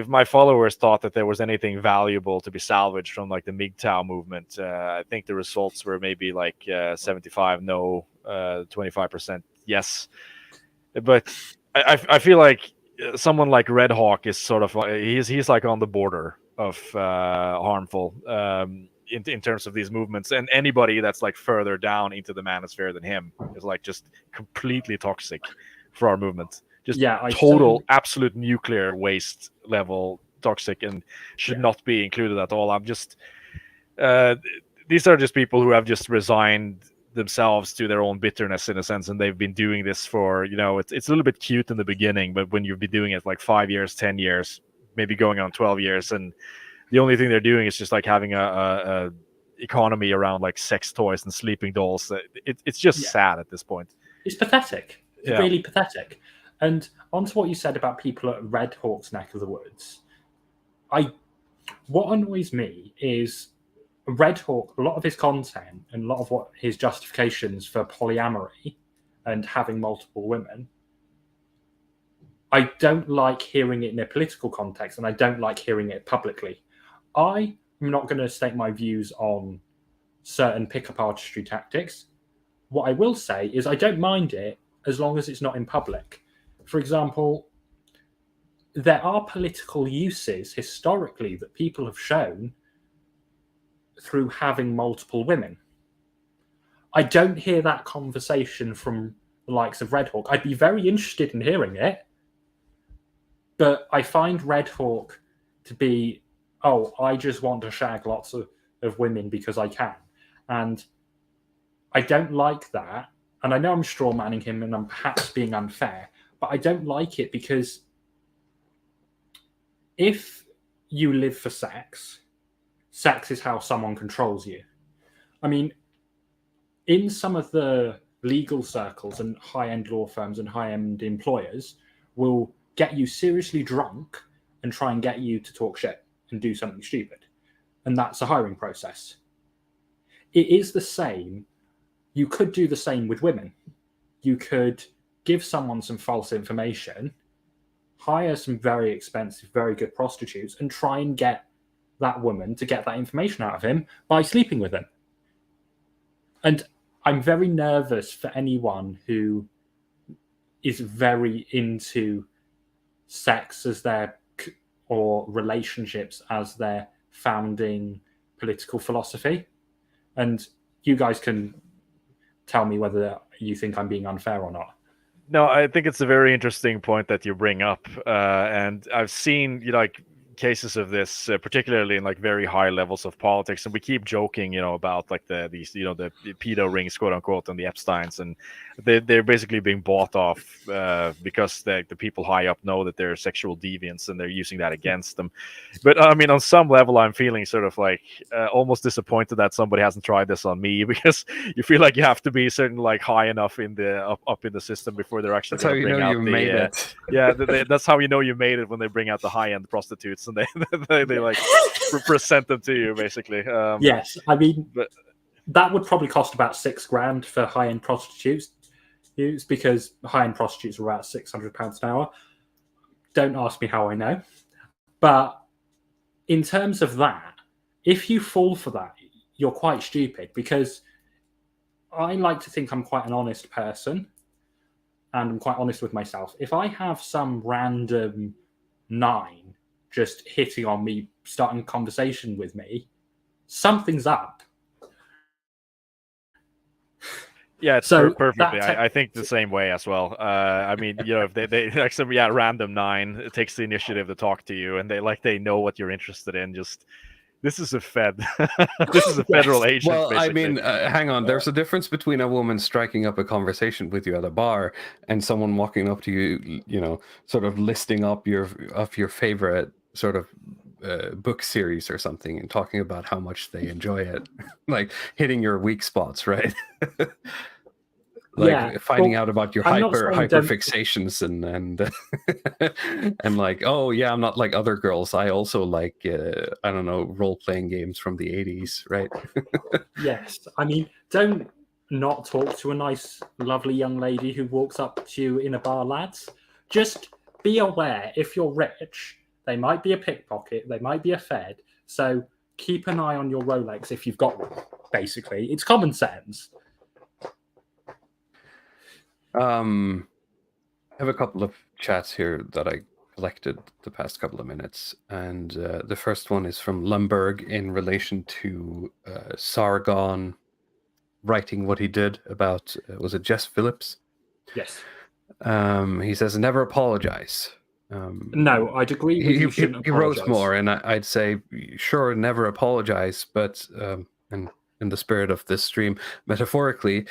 my followers thought that there was anything valuable to be salvaged from like the MGTOW movement. I think the results were maybe like 75 no, 25% yes. But I feel like someone like Red Hawk is sort of he's like on the border of harmful in terms of these movements, and anybody that's like further down into the manosphere than him is like just completely toxic for our movement. Just total absolute nuclear waste level toxic, and should not be included at all. I'm just these are just people who have just resigned themselves to their own bitterness in a sense, and they've been doing this for, it's a little bit cute in the beginning, but when you've been doing it like 5 years, 10 years, maybe going on 12 years, and the only thing they're doing is just like having a economy around like sex toys and sleeping dolls. It's just sad at this point. It's pathetic. It's really pathetic. And onto what you said about people at Red Hawk's neck of the woods, what annoys me is Red Hawk, a lot of his content and a lot of what his justifications for polyamory and having multiple women, I don't like hearing it in a political context, and I don't like hearing it publicly. I am not going to state my views on certain pickup artistry tactics. What I will say is I don't mind it as long as it's not in public. For example, there are political uses historically that people have shown through having multiple women. I don't hear that conversation from the likes of Red Hawk. I'd be very interested in hearing it, but I find Red Hawk to be, I just want to shag lots of women because I can. And I don't like that. And I know I'm straw manning him and I'm perhaps being unfair, but I don't like it because if you live for sex, sex is how someone controls you. I mean, in some of the legal circles and high-end law firms and high-end employers will get you seriously drunk and try and get you to talk shit and do something stupid. And that's a hiring process. It is the same. You could do the same with women. You could give someone some false information, hire some very expensive, very good prostitutes, and try and get that woman to get that information out of him by sleeping with him. And I'm very nervous for anyone who is very into sex as their, or relationships as their founding political philosophy. And you guys can tell me whether you think I'm being unfair or not. No, I think it's a very interesting point that you bring up. And I've seen, cases of this, particularly in like very high levels of politics, and we keep joking, about like the pedo rings, quote unquote, and the Epsteins, and they're basically being bought off because the people high up know that they're sexual deviants and they're using that against them. But I mean, on some level, I'm feeling sort of like almost disappointed that somebody hasn't tried this on me, because you feel like you have to be certain like high enough in the up in the system before they're actually. That's how you know you made it. Yeah, that's how you know you made it, when they bring out the high end prostitutes. And they like present them to you, basically. Yes, I mean, that would probably cost about $6,000 for high-end prostitutes, because high-end prostitutes are about £600 an hour. Don't ask me how I know. But in terms of that, if you fall for that, you're quite stupid, because I like to think I'm quite an honest person, and I'm quite honest with myself. If I have some random 9 just hitting on me, starting a conversation with me, something's up. Yeah, it's So perfectly. I think the same way as well. I mean, if they like some random 9, it takes the initiative to talk to you, and they know what you're interested in. Just this is a Fed. This is a federal agent. Well, basically. I mean, hang on. There's a difference between a woman striking up a conversation with you at a bar and someone walking up to you, sort of listing up your favorite sort of book series or something and talking about how much they enjoy it, like hitting your weak spots, right? Finding out about your hyper fixations and and like, oh yeah, I'm not like other girls. I also like I don't know, role-playing games from the 80s, right? Yes, I mean, don't not talk to a nice, lovely young lady who walks up to you in a bar, lads. Just be aware, if you're rich, they might be a pickpocket, they might be a Fed. So keep an eye on your Rolex if you've got one. Basically, it's common sense. I have a couple of chats here that I collected the past couple of minutes, and the first one is from Lumberg in relation to Sargon writing what he did about was it Jess Phillips? Yes. He says never apologize. No, I'd agree with you. He wrote more, and I'd say sure, never apologize, but and in the spirit of this stream, metaphorically,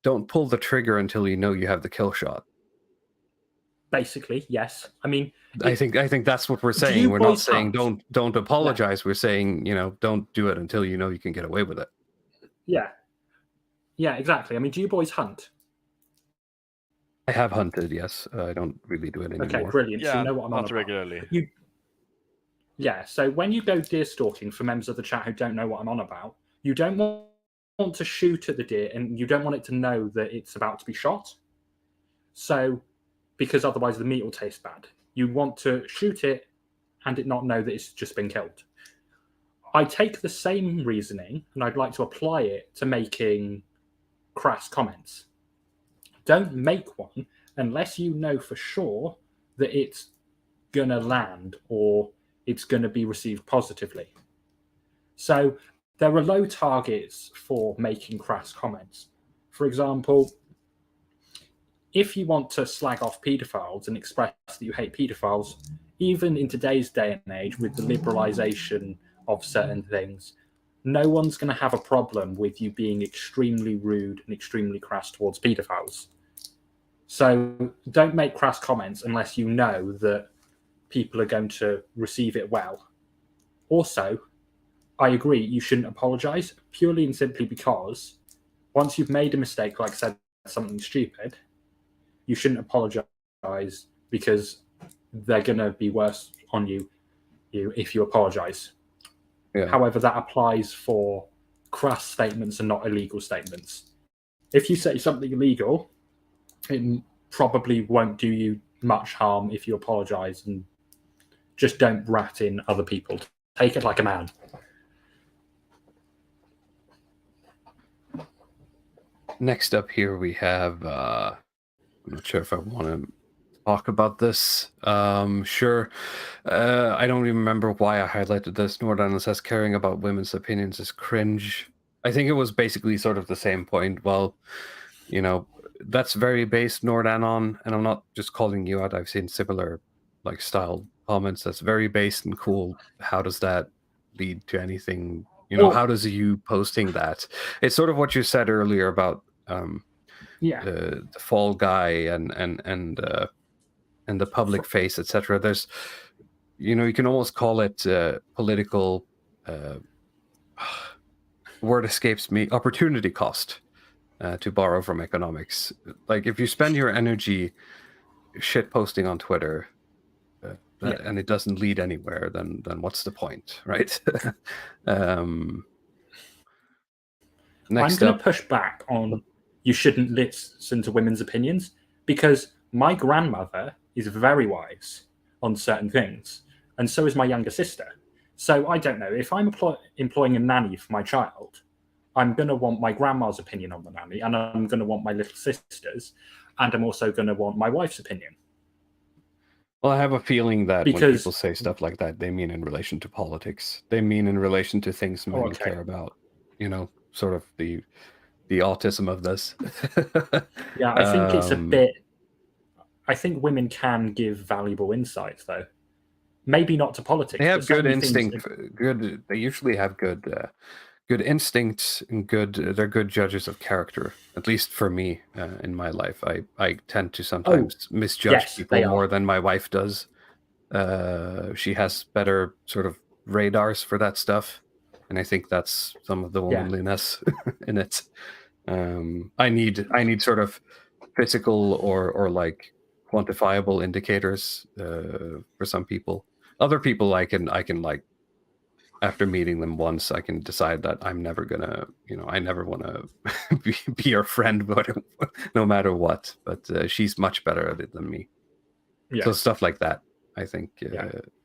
don't pull the trigger until you know you have the kill shot. Basically, yes. I mean, I think that's what we're saying. We're not saying don't apologize. Yeah. We're saying, don't do it until you know you can get away with it. Yeah, exactly. I mean, do you boys hunt? I have hunted, yes. I don't really do it anymore. Okay, brilliant. Yeah, so you know what I'm on about. Regularly. Yeah, so when you go deer stalking, for members of the chat who don't know what I'm on about, you don't want to shoot at the deer and you don't want it to know that it's about to be shot. So, because otherwise the meat will taste bad. You want to shoot it and it not know that it's just been killed. I take the same reasoning and I'd like to apply it to making crass comments. Don't make one unless you know for sure that it's going to land or it's going to be received positively. So there are low targets for making crass comments. For example, if you want to slag off paedophiles and express that you hate paedophiles, even in today's day and age with the liberalization of certain things, no one's going to have a problem with you being extremely rude and extremely crass towards paedophiles. So don't make crass comments unless you know that people are going to receive it well. Also, I agree, you shouldn't apologize purely and simply because once you've made a mistake, like said something stupid, you shouldn't apologize because they're going to be worse on you if you apologize. Yeah. However, that applies for crass statements and not illegal statements. If you say something illegal, it probably won't do you much harm if you apologize, and just don't rat in other people. Take it like a man. Next up here we have, I'm not sure if I want to talk about this. Sure. I don't even remember why I highlighted this. Nordan says caring about women's opinions is cringe. I think it was basically sort of the same point. Well, that's very based, Nordan, on, and I'm not just calling you out. I've seen similar style comments. That's very based and cool. How does that lead to anything? How does you posting that? It's sort of what you said earlier about the fall guy and the public face, etc. There's, you can almost call it political. Word escapes me. Opportunity cost, to borrow from economics. Like if you spend your energy shit posting on Twitter, and it doesn't lead anywhere, then what's the point, right? Next I'm going to push back on you shouldn't listen to women's opinions, because my grandmother is very wise on certain things, and so is my younger sister. So I don't know, if I'm employing a nanny for my child, I'm going to want my grandma's opinion on the nanny, and I'm going to want my little sister's, and I'm also going to want my wife's opinion. Well, I have a feeling that when people say stuff like that, they mean in relation to politics. They mean in relation to things men care about. Sort of the autism of this. Yeah, I think it's a bit. I think women can give valuable insights, though. Maybe not to politics. They have but good instinct. Good. They usually have good instincts and they're good judges of character. At least for me, in my life, I tend to sometimes misjudge people more than my wife does. She has better sort of radars for that stuff, and I think that's some of the womanliness in it. I need sort of physical or like quantifiable indicators for some people. Other people I can like, after meeting them once, I can decide that I'm never gonna, I never want to be your friend, no matter what. But she's much better at it than me. Yeah. So stuff like that, I think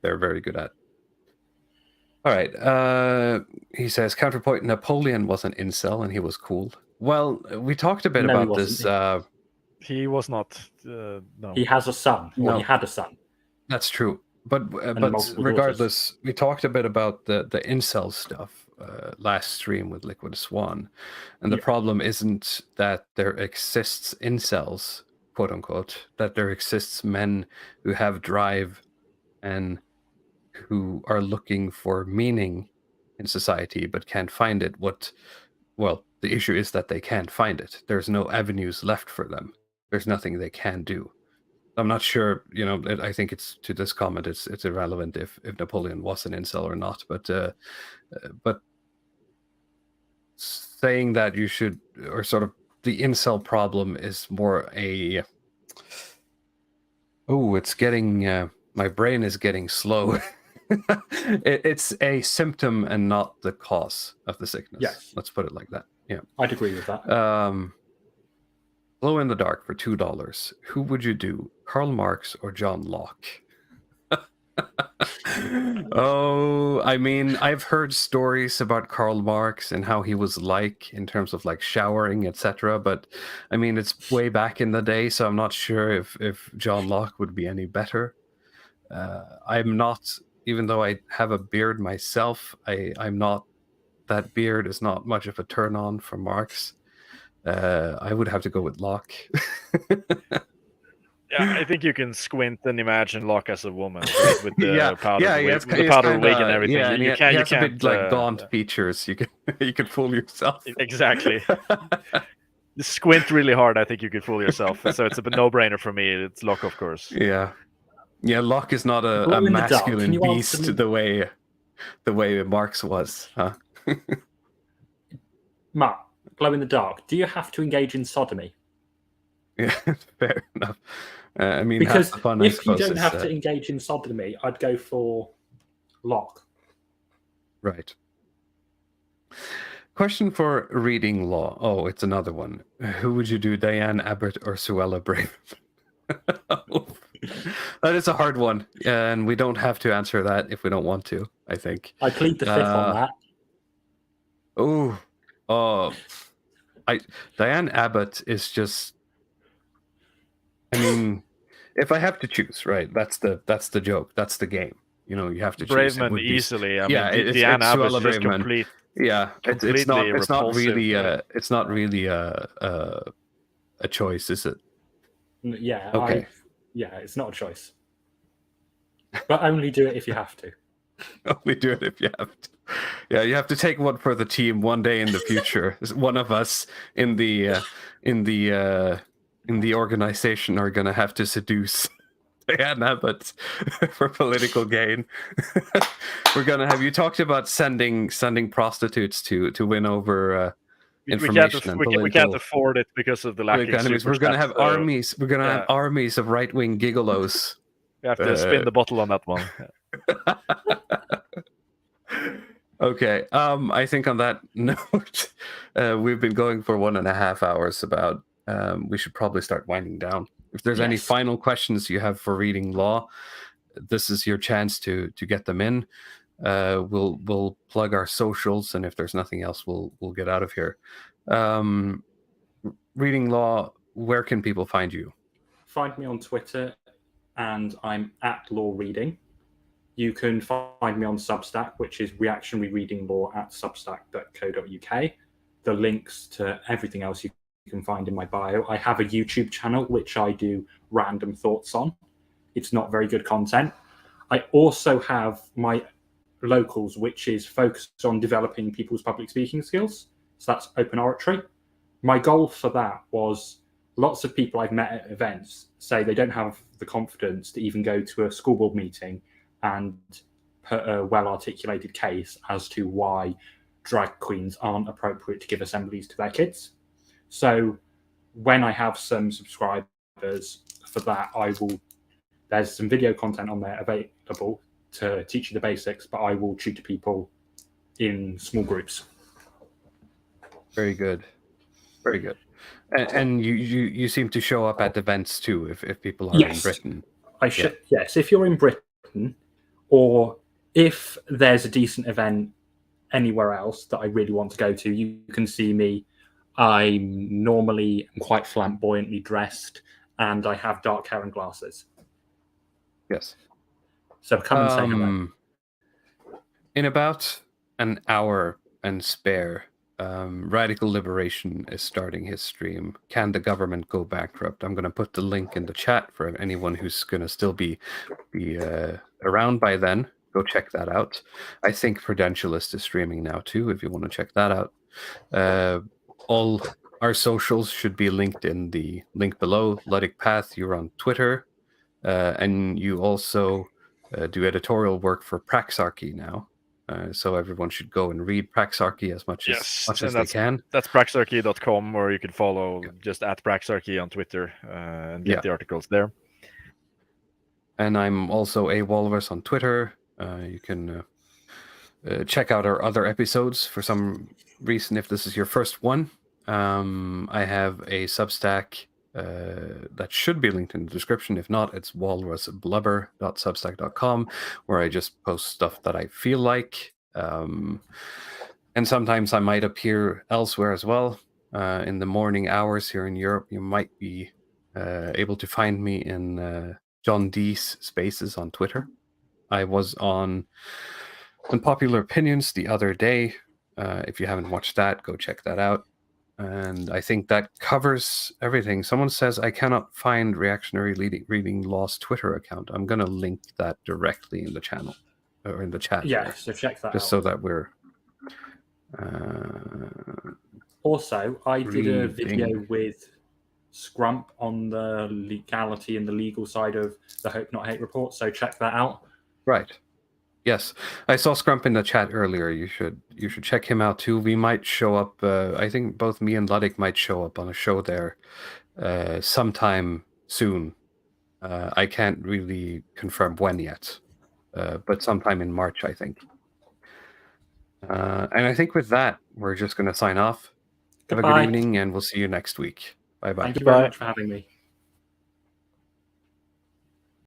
they're very good at. All right. He says, counterpoint, Napoleon was an incel and he was cool. Well, we talked a bit about this. He was not. No. He has a son, or he had a son. That's true. But regardless, we talked a bit about the incel stuff last stream with Liquid Swan. And the problem isn't that there exists incels, quote unquote, that there exists men who have drive and who are looking for meaning in society but can't find it. Well, the issue is that they can't find it. There's no avenues left for them. There's nothing they can do. I'm not sure, I think it's, to this comment, it's irrelevant if Napoleon was an incel or not, but saying that you should, or sort of the incel problem is more it's getting, my brain is getting slow. It's a symptom and not the cause of the sickness. Yes. Let's put it like that. Yeah. I'd agree with that. Glow in the dark for $2. Who would you do, Karl Marx or John Locke? Oh, I mean, I've heard stories about Karl Marx and how he was like in terms of like showering, etc. But I mean, it's way back in the day, so I'm not sure if John Locke would be any better. I'm not, even though I have a beard myself, I'm not. That beard is not much of a turn on for Marx. I would have to go with Locke. Yeah, I think you can squint and imagine Locke as a woman, right? With the powder wig and everything. Yeah, you can't a bit like gaunt features. You can fool yourself. Exactly. Squint really hard. I think you could fool yourself. So it's a no-brainer for me. It's Locke, of course. Yeah, Locke is not a masculine beast the way Marx was, huh? Mark, glow in the dark. Do you have to engage in sodomy? Yeah, fair enough. I mean, because if you don't have to engage in sodomy, I'd go for Locke. Right. Question for reading law. Oh, it's another one. Who would you do, Diane Abbott or Suella Braverman? That is a hard one, and we don't have to answer that if we don't want to, I think. I plead the fifth on that. Diane Abbott is just, I mean, if I have to choose, right? That's the joke. That's the game. You have to choose. Braverman easily. I mean, Diane Abbott is just complete. Yeah, it's not really a choice, is it? Yeah. Okay. It's not a choice. But only do it if you have to. Only do it if you have to. Yeah, you have to take one for the team one day in the future. One of us in the organization are gonna have to seduce Diane Abbott for political gain. We're gonna have. You talked about sending prostitutes to win over information. We can't afford it because of the lack of. We're gonna have armies. We're gonna have armies of right-wing gigolos. We have to spin the bottle on that one. Okay. I think on that note, we've been going for 1.5 hours. About. We should probably start winding down. If there's any final questions you have for reading law, this is your chance to get them in. We'll plug our socials, and if there's nothing else, we'll get out of here. Reading Law, where can people find you? Find me on Twitter, and I'm at Law Reading. You can find me on Substack, which is ReactionaryReadingLaw at substack.co.uk. the links to everything else you can find in my bio. I have a YouTube channel which I do random thoughts on. It's not very good content. I also have my locals, which is focused on developing people's public speaking skills. So that's open oratory. My goal for that was lots of people I've met at events say they don't have the confidence to even go to a school board meeting and put a well-articulated case as to why drag queens aren't appropriate to give assemblies to their kids. So when I have some subscribers for that, there's some video content on there available to teach you the basics, but I will tutor people in small groups. Very good. Very good. And you seem to show up at events too, if people are in Britain. Yes, if you're in Britain, or if there's a decent event anywhere else that I really want to go to, you can see me. I'm normally quite flamboyantly dressed, and I have dark hair and glasses. Yes. So come and say hello. In about an hour and spare, Radical Liberation is starting his stream. Can the government go bankrupt? I'm going to put the link in the chat for anyone who's going to still be around by then. Go check that out. I think Prudentialist is streaming now too, if you want to check that out. All our socials should be linked in the link below. Luddic Path, you're on Twitter, and you also do editorial work for Praxarchy now. So everyone should go and read Praxarchy as much as they can. That's praxarchy.com, or you can follow just at Praxarchy on Twitter and get the articles there. And I'm also a Walrus on Twitter. You can check out our other episodes. For some reason, if this is your first one, I have a Substack that should be linked in the description. If not, it's walrusblubber.substack.com, where I just post stuff that I feel like. And sometimes I might appear elsewhere as well. In the morning hours here in Europe, you might be able to find me in John Dee's Spaces on Twitter. I was on Unpopular Opinions the other day. If you haven't watched that, go check that out. And I think that covers everything. Someone says I cannot find Reactionary Reading Law's Twitter account. I'm going to link that directly in the channel or in the chat. Yeah, so check that out. Just so that we're. Also, I did a video with Scrump on the legality and the legal side of the Hope Not Hate report. So check that out. Right. Yes, I saw Scrump in the chat earlier. You should check him out too. We might show up. I think both me and Luddic might show up on a show there sometime soon. I can't really confirm when yet, but sometime in March, I think. And I think with that, we're just going to sign off. Goodbye. Have a good evening, and we'll see you next week. Bye-bye. Thank you very much for having me.